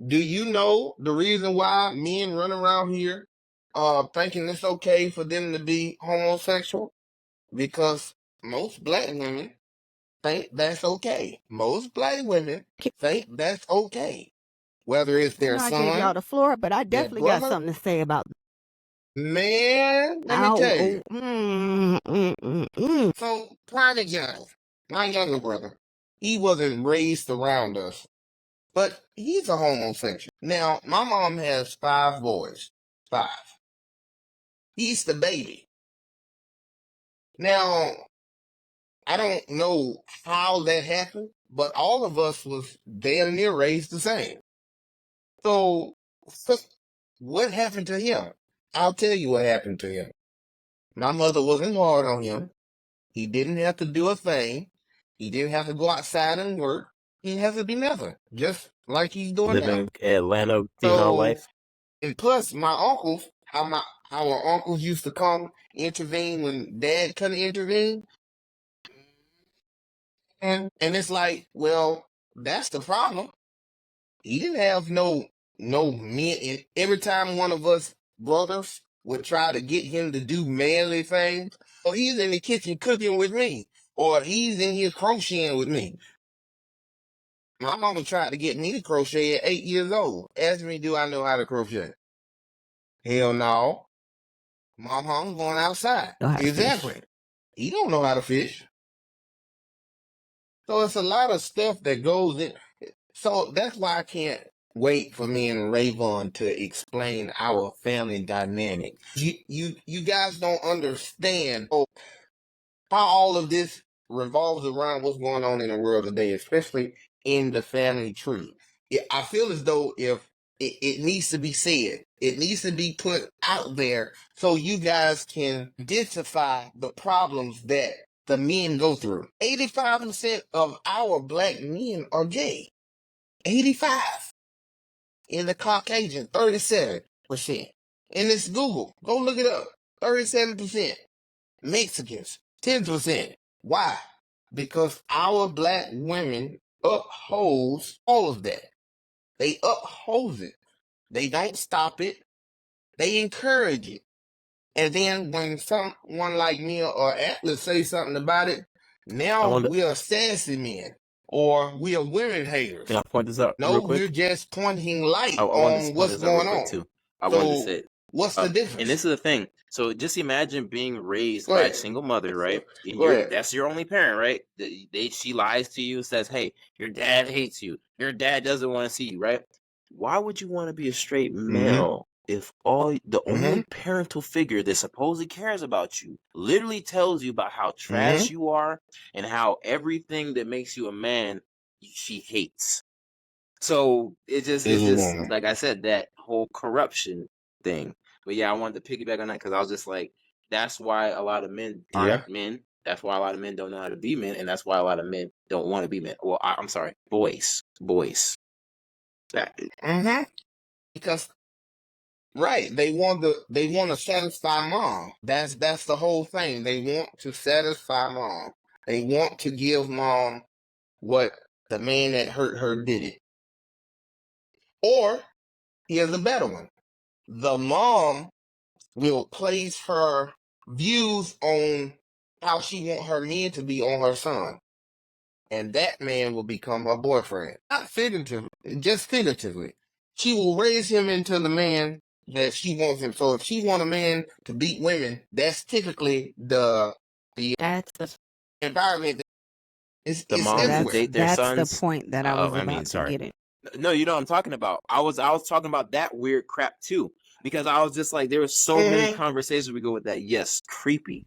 Do you know the reason why men run around here thinking it's okay for them to be homosexual? Because most black women think that's okay. Most black women think that's okay. Whether it's their I gave y'all son, the floor, but I their definitely got brother, something to say about man, let me oh, tell you. oh, So, private guy, my younger brother, he wasn't raised around us, but he's a homosexual. Now, my mom has 5 boys. 5. He's the baby. Now, I don't know how that happened, but all of us was damn near raised the same. So, what happened to him? I'll tell you what happened to him. My mother wasn't hard on him. He didn't have to do a thing. He didn't have to go outside and work. He didn't have to do nothing, just like he's doing now. Living Atlanta female So, life. and plus, my uncles, how our uncles used to come intervene when Dad couldn't intervene, and it's like, well, that's the problem. He didn't have no men. And every time one of us brothers would try to get him to do manly things, or he's in the kitchen cooking with me, or he's in here crocheting with me. My mama tried to get me to crochet at 8 years old. Asked me, do I know how to crochet? Hell no. Mama, I'm going outside. Know how to fish. Exactly. He don't know how to fish. So it's a lot of stuff that goes in. So that's why I can't wait for me and Ravon to explain our family dynamic. You guys don't understand how all of this revolves around what's going on in the world today, especially in the family tree. I feel as though if it needs to be said, it needs to be put out there so you guys can identify the problems that the men go through. 85% of our black men are gay. 85. In the Caucasian, 37%. And it's Google. Go look it up. 37%. Mexicans, 10%. Why? Because our black women upholds all of that. They uphold it. They don't stop it. They encourage it. And then when someone like me or Atlas say something about it, now we are sassy men or we are women haters. Can I point this out No, real quick? we're just pointing light I wanted to on what's point this out real going quick on. too. I wanted to So say, what's the difference? and this is the thing. So just imagine being raised Go by a ahead. single mother, right? And Go ahead. that's your only parent, right? She lies to you, says, "Hey, your dad hates you. Your dad doesn't want to see you," right? Why would you want to be a straight male if the only parental figure that supposedly cares about you literally tells you about how trash you are and how everything that makes you a man she hates? So it's just like I said, that whole corruption thing. But yeah, I wanted to piggyback on that because I was just like, that's why a lot of men aren't men. That's why a lot of men don't know how to be men, and that's why a lot of men don't want to be men. Well, I'm sorry, boys. Because they want to satisfy mom. That's the whole thing. They want to satisfy mom. They want to give mom what the man that hurt her did it. Or here's a better one. The mom will place her views on how she want her man to be on her son. And that man will become her boyfriend. Not figuratively, just figuratively. She will raise him into the man that she wants him. So if she want a man to beat women, that's typically the environment. It's moms everywhere. date their sons. That's the point that I was about to get in. No, you know what I'm talking about. I was talking about that weird crap too. because I was just like, there were so many Mhm. conversations we go with that. Yes, creepy.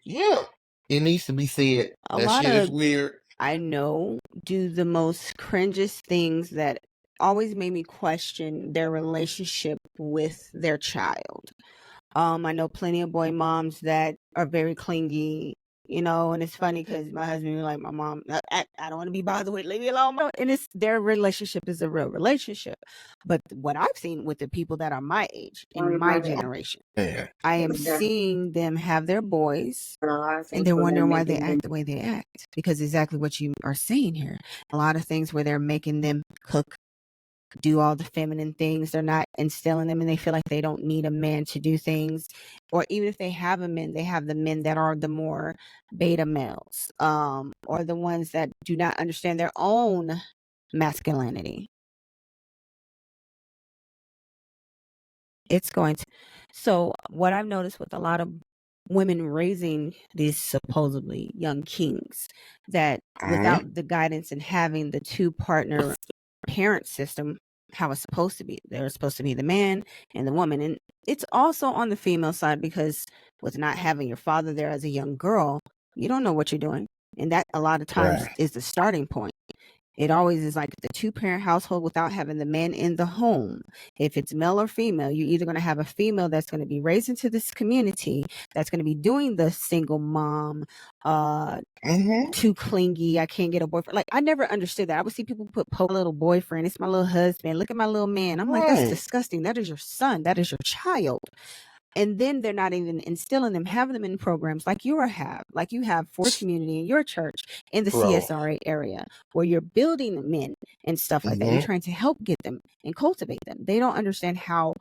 Yeah. It needs to be said. A That lot shit is of weird. I know do the most cringiest things that always made me question their relationship with their child. I know plenty of boy moms that are very clingy, you know, and it's funny because my husband was like, my mom, I don't want to be bothered with, leave me alone. And it's their relationship is a real relationship. But what I've seen with the people that are my age, in my generation, Yeah. I am seeing them have their boys and they're wondering why they act the way they act. Because exactly what you are saying here. A lot of things where they're making them cook, do all the feminine things. They're not instilling them and they feel like they don't need a man to do things. Or even if they have a men, they have the men that are the more beta males, or the ones that do not understand their own masculinity. It's going to. So what I've noticed with a lot of women raising these supposedly young kings, that without the guidance and having the two partner parent system, how it's supposed to be, they're supposed to be the man and the woman. And it's also on the female side, because with not having your father there as a young girl, you don't know what you're doing. And that a lot of times Right. is the starting point. It always is like the two-parent household without having the man in the home. If it's male or female, you're either going to have a female that's going to be raised into this community, that's going to be doing the single mom, too clingy, I can't get a boyfriend. Like, I never understood that. I would see people put little boyfriend, it's my little husband, look at my little man. I'm like, that's Right. disgusting. That is your son. That is your child. And then they're not even instilling them, having them in programs like you have for the community in your church, in the Bro. CSRA area, where you're building men and stuff like that. You're trying to help get them and cultivate them. They don't understand how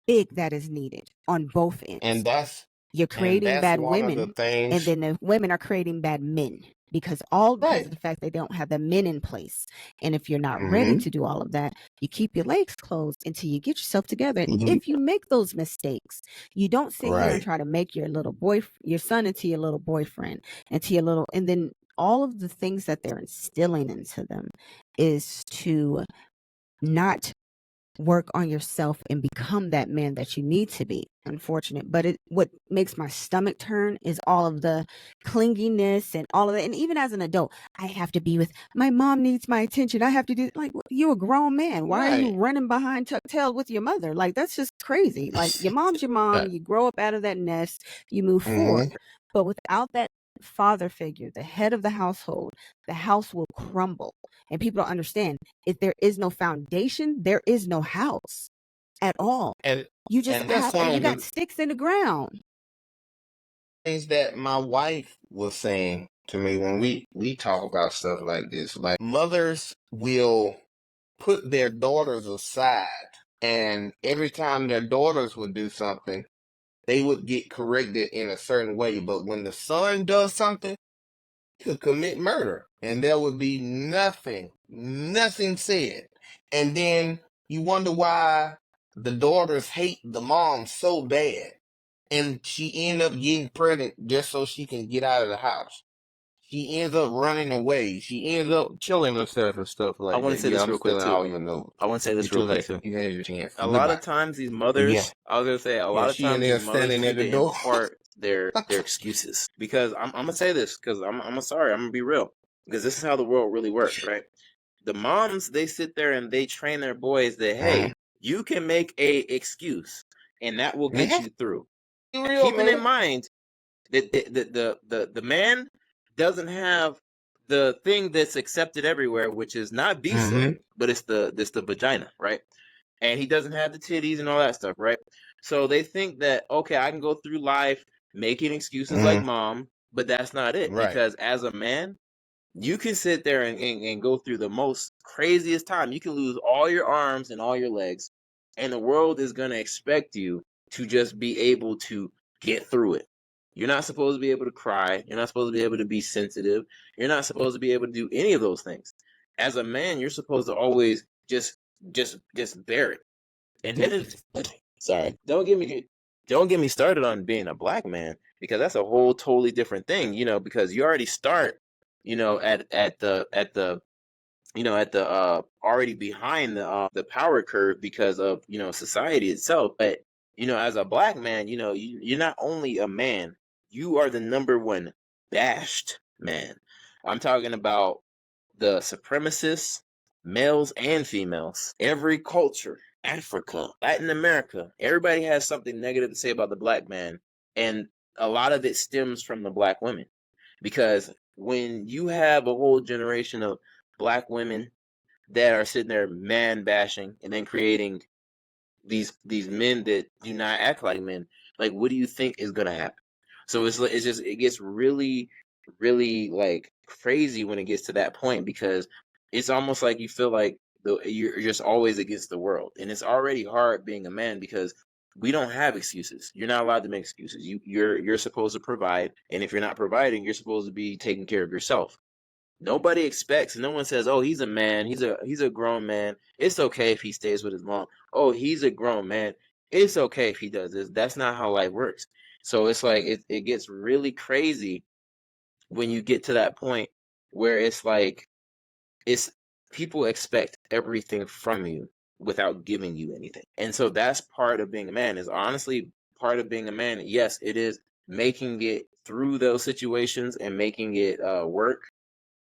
big that is needed on both ends. And that's You're creating bad one of the women, and things. then the women are creating bad men because Right. of the fact they don't have the men in place. And if you're not ready to do all of that, you keep your legs closed until you get yourself together. And if you make those mistakes, you don't sit here and Right. try to make your your son into your little boyfriend, and then all of the things that they're instilling into them is to not work on yourself and become that man that you need to be. Unfortunate, but what makes my stomach turn is all of the clinginess and all of that. And even as an adult, I have to be with my mom needs my attention. I have to do, like, you're a grown man. Why are you Right. running behind tuck tail with your mother? Like, that's just crazy. Like, your mom's your mom. You grow up out of that nest, you move forward. But without that father figure, the head of the household, the house will crumble. And people don't understand, if there is no foundation, there is no house at all. And You just that's one you of got the sticks in the ground. things that my wife was saying to me when we talk about stuff like this. Like, mothers will put their daughters aside, and every time their daughters would do something, they would get corrected in a certain way. But when the son does something, he could commit murder, and there would be nothing said. And then you wonder why the daughters hate the mom so bad, and she end up getting pregnant just so she can get out of the house. She ends up running away. She ends up killing herself and stuff like I want that. to say Yeah, this I'm real quick stealing too. all your notes. I want to say this real quick too. You had your chance. A lot Goodbye. of times these Yeah. mothers, I was gonna say, a lot of She in times there these mothers standing need at the to door. impart their excuses. Because I'm gonna say this, because I'm sorry, I'm gonna be real, because this is how the world really works, right? The moms, they sit there and they train their boys that, hey, you can make a excuse and that will get you through. Keeping in mind that the man doesn't have the thing that's accepted everywhere, which is not visa, but it's the vagina, right? And he doesn't have the titties and all that stuff, right? So they think that, okay, I can go through life making excuses like mom, but that's not it. Right. Because as a man, you can sit there and go through the most craziest time. You can lose all your arms and all your legs, and the world is going to expect you to just be able to get through it. You're not supposed to be able to cry. You're not supposed to be able to be sensitive. You're not supposed to be able to do any of those things. As a man, you're supposed to always just bear it. And then sorry, don't get me started on being a black man, because that's a whole totally different thing, because you already start, at the already behind the power curve because of, society itself. But as a black man, you're not only a man, you are the number one bashed man. I'm talking about the supremacists, males and females, every culture, Africa, Latin America, everybody has something negative to say about the black man. And a lot of it stems from the black women. Because when you have a whole generation of black women that are sitting there man bashing and then creating these men that do not act like men, like what do you think is gonna happen? So it gets really, really like crazy when it gets to that point, because it's almost like you feel like you're just always against the world, and it's already hard being a man because we don't have excuses. You're not allowed to make excuses. You're supposed to provide, and if you're not providing, you're supposed to be taking care of yourself. Nobody expects. No one says, "Oh, he's a man. He's a grown man. It's okay if he stays with his mom." Oh, he's a grown man. It's okay if he does this. That's not how life works. So it's like it gets really crazy when you get to that point where it's like it's people expect everything from you without giving you anything. And so that's part of being a man. Is honestly part of being a man. Yes, it is making it through those situations and making it work.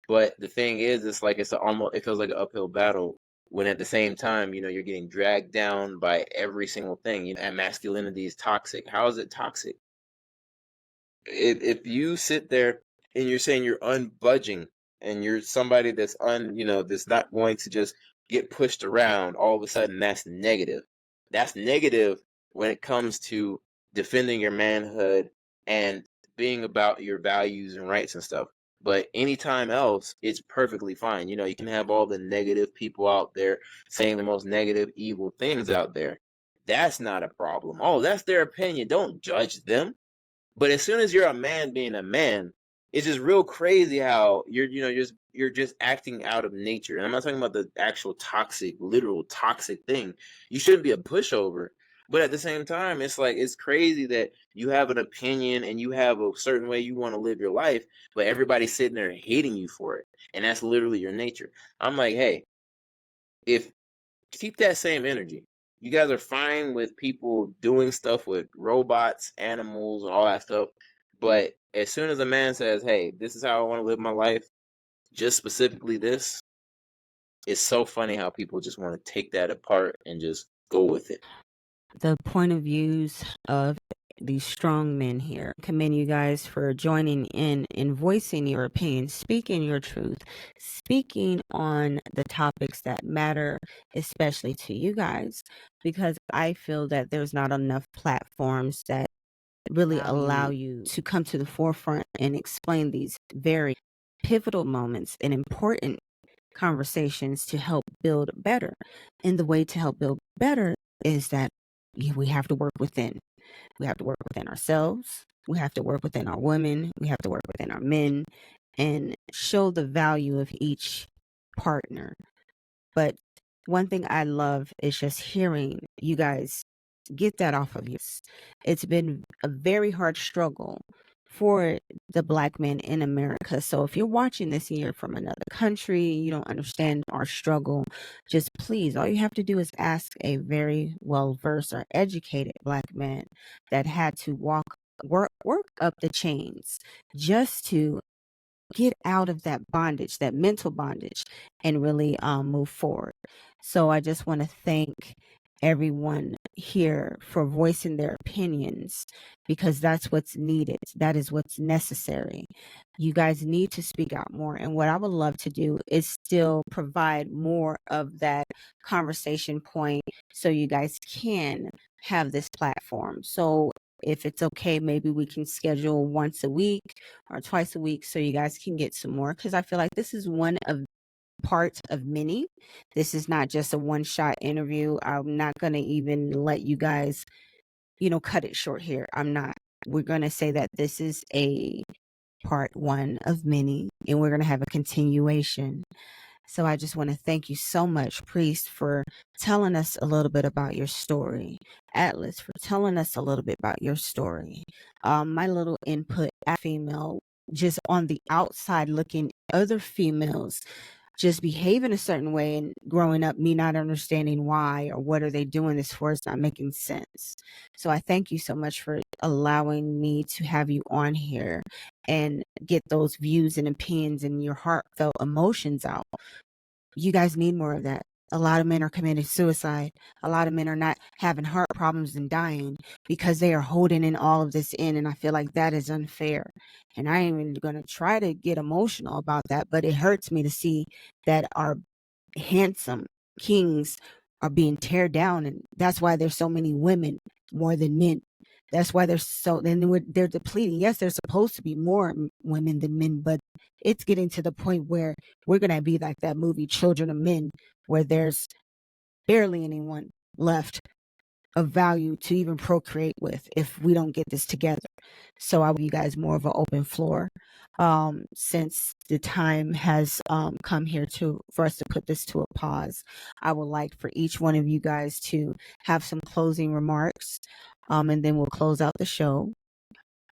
But the thing is, it's like it feels like an uphill battle when at the same time, you're getting dragged down by every single thing. And masculinity is toxic. How is it toxic? If you sit there and you're saying you're unbudging and you're somebody that's not going to just get pushed around, all of a sudden that's negative. That's negative when it comes to defending your manhood and being about your values and rights and stuff. But anytime else, it's perfectly fine. You can have all the negative people out there saying the most negative, evil things out there. That's not a problem. Oh, that's their opinion. Don't judge them. But as soon as you're a man being a man, it's just real crazy how you're just acting out of nature. And I'm not talking about the actual toxic, literal toxic thing. You shouldn't be a pushover. But at the same time, it's like it's crazy that you have an opinion and you have a certain way you want to live your life, but everybody's sitting there hating you for it. And that's literally your nature. I'm like, hey, if keep that same energy. You guys are fine with people doing stuff with robots, animals, and all that stuff. But as soon as a man says, hey, this is how I want to live my life, just specifically this, it's so funny how people just want to take that apart and just go with it. The point of views of these strong men here. Commend you guys for joining in and voicing your opinion, speaking your truth, speaking on the topics that matter, especially to you guys, because I feel that there's not enough platforms that really allow you to come to the forefront and explain these very pivotal moments and important conversations to help build better. And the way to help build better is that we have to work within. We have to work within ourselves. We have to work within our women. We have to work within our men and show the value of each partner. But one thing I love is just hearing you guys get that off of you. It's been a very hard struggle for the black men in America. So if you're watching this and you're from another country, you don't understand our struggle, just please, all you have to do is ask a very well-versed or educated black man that had to work up the chains just to get out of that bondage, that mental bondage, and really move forward. So I just want to thank everyone here for voicing their opinions, because that's what's needed. That is what's necessary. You guys need to speak out more. And what I would love to do is still provide more of that conversation point so you guys can have this platform. So if it's okay, maybe we can schedule once a week or twice a week so you guys can get some more, because I feel like this is one of parts of many. This is not just a one-shot interview. I'm not going to even let you guys, cut it short here. I'm not. We're going to say that this is a part one of many, and we're going to have a continuation. So I just want to thank you so much, Preist, for telling us a little bit about your story. Atlas, for telling us a little bit about your story. My little input as female, just on the outside looking other females, just behave in a certain way, and growing up, me not understanding why or what are they doing this for, it's not making sense. So I thank you so much for allowing me to have you on here and get those views and opinions and your heartfelt emotions out. You guys need more of that. A lot of men are committing suicide. A lot of men are not having heart problems and dying because they are holding in all of this in. And I feel like that is unfair. And I ain't even going to try to get emotional about that, but it hurts me to see that our handsome kings are being teared down. And that's why there's so many women more than men. That's why they're depleting. Yes, there's supposed to be more women than men, but it's getting to the point where we're going to be like that movie Children of Men, where there's barely anyone left of value to even procreate with if we don't get this together. So I will give you guys more of an open floor, since the time has come here for us to put this to a pause. I would like for each one of you guys to have some closing remarks, and then we'll close out the show.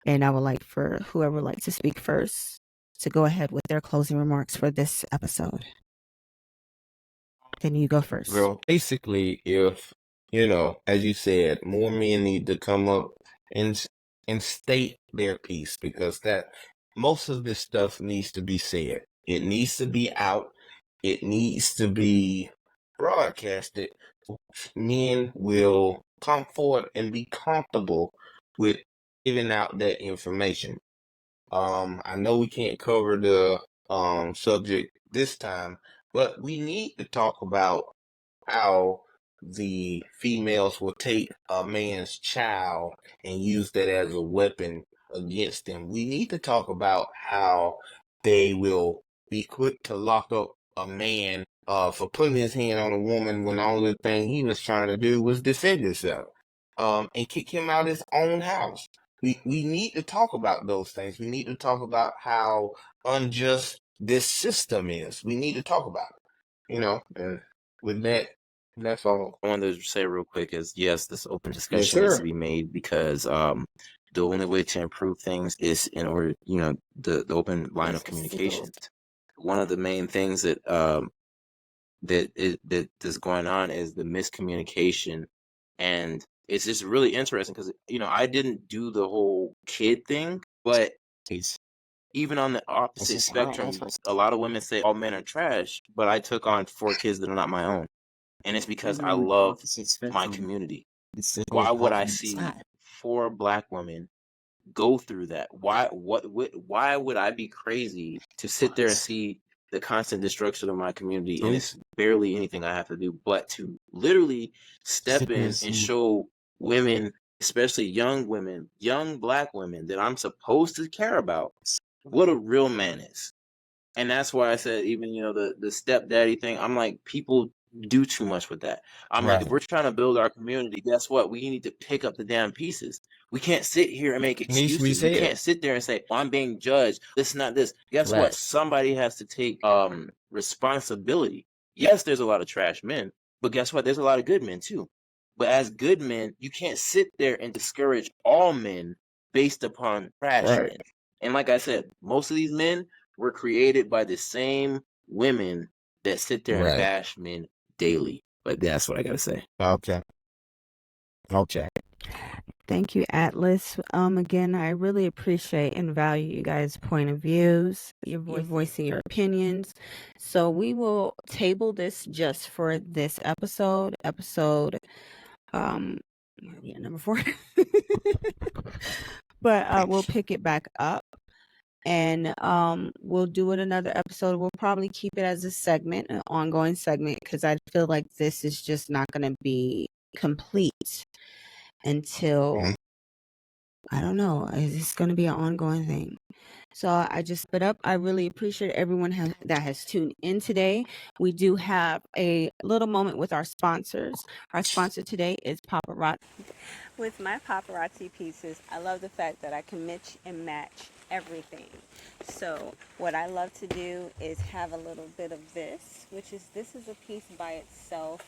And I would like for whoever would like to speak first to go ahead with their closing remarks for this episode. Then you go first. Well, basically, if, as you said, more men need to come up and state their piece, because that most of this stuff needs to be said. It needs to be out. It needs to be broadcasted. Men will come forward and be comfortable with giving out that information. I know we can't cover the subject this time, but we need to talk about how the females will take a man's child and use that as a weapon against them. We need to talk about how they will be quick to lock up a man for putting his hand on a woman when the only thing he was trying to do was defend himself, and kick him out of his own house. We need to talk about those things. We need to talk about how unjust this system is. We need to talk about it, and with that, that's all. I wanted to say real quick is, yes, this open Yes, discussion needs sir. to be made, because the only way to improve things is in order, the open line of communications. One of the main things that that's going on is the miscommunication, and it's just really interesting because I didn't do the whole kid thing, but even on the opposite spectrum, a lot of women say all men are trash, but I took on 4 kids that are not my own, and it's because I love my community. Why would I see 4 black women go through that? Why would I be crazy to sit there and see the constant destruction of my community, and it's barely anything I have to do but to literally step in and show women, especially young women, young black women that I'm supposed to care about, what a real man is. And that's why I said, even, the stepdaddy thing, I'm like, people do too much with that. I'm like, if we're trying to build our community, guess what? We need to pick up the damn pieces. We can't sit here and make It needs to be excuses. We said. can't sit there and say, well, I'm being judged. This, not this. Guess Right. what? Somebody has to take responsibility. Yes, there's a lot of trash men, but guess what? There's a lot of good men too. But as good men, you can't sit there and discourage all men based upon trash Right. men. And like I said, most of these men were created by the same women that sit there and Right. bash men daily. But that's what I gotta say. Okay. Thank you, Atlas. Again, I really appreciate and value you guys' point of views, your voicing your opinions. So we will table this just for this episode. Number 4. But we'll pick it back up, and we'll do it another episode. We'll probably keep it as a segment, an ongoing segment, because I feel like this is just not going to be complete until, I don't know, it's going to be an ongoing thing. So I just split up. I really appreciate everyone that has tuned in today. We do have a little moment with our sponsors. Our sponsor today is Paparazzi. With my paparazzi pieces, I love the fact that I can mix and match everything. So what I love to do is have a little bit of this is a piece by itself.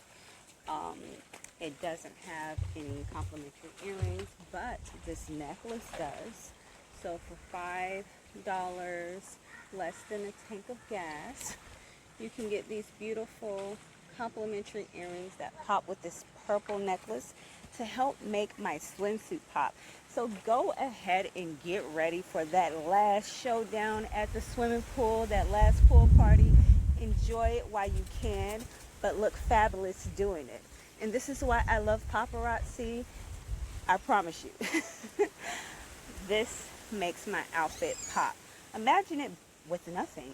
It doesn't have any complimentary earrings, but this necklace does. So for $5, less than a tank of gas, You can get these beautiful complimentary earrings that pop with this purple necklace to help make my swimsuit pop. So go ahead and get ready for that last showdown at the swimming pool, that last pool party. Enjoy it while you can, but look fabulous doing it. And this is why I love paparazzi. I promise you. This makes my outfit pop. Imagine it with nothing.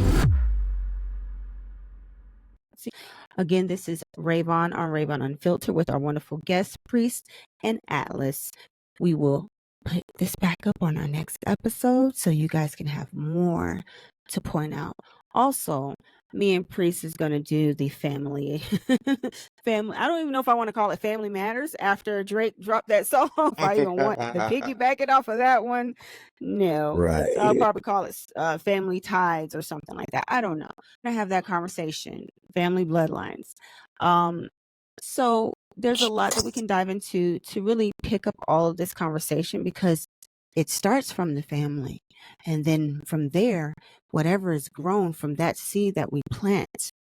Again, this is Ravon on Ravon Unfiltered with our wonderful guests, Preist and Atlas. We will put this back up on our next episode so you guys can have more to point out. Also, me and Preist is going to do the family. I don't even know if I want to call it Family Matters after Drake dropped that song. If I even want to piggyback it off of that one. No. Right. So I'll probably call it Family Ties or something like that. I don't know. I have that conversation. Family bloodlines. So there's a lot that we can dive into to really pick up all of this conversation, because it starts from the family. And then from there, whatever is grown from that seed that we plant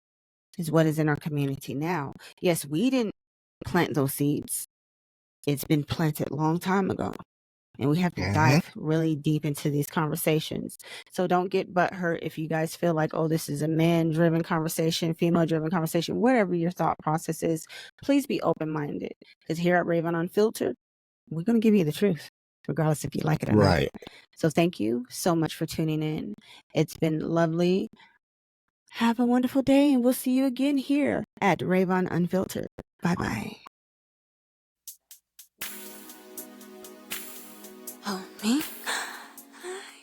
is what is in our community now. Yes, we didn't plant those seeds. It's been planted a long time ago. And we have to dive really deep into these conversations. So don't get butthurt if you guys feel like, oh, this is a man-driven conversation, female-driven conversation, whatever your thought process is. Please be open-minded. Because here at Ravon Unfiltered, we're going to give you the truth, regardless if you like it or not. So thank you so much for tuning in. It's been lovely. Have a wonderful day, and we'll see you again here at Ravon Unfiltered. Bye-bye. Oh, me?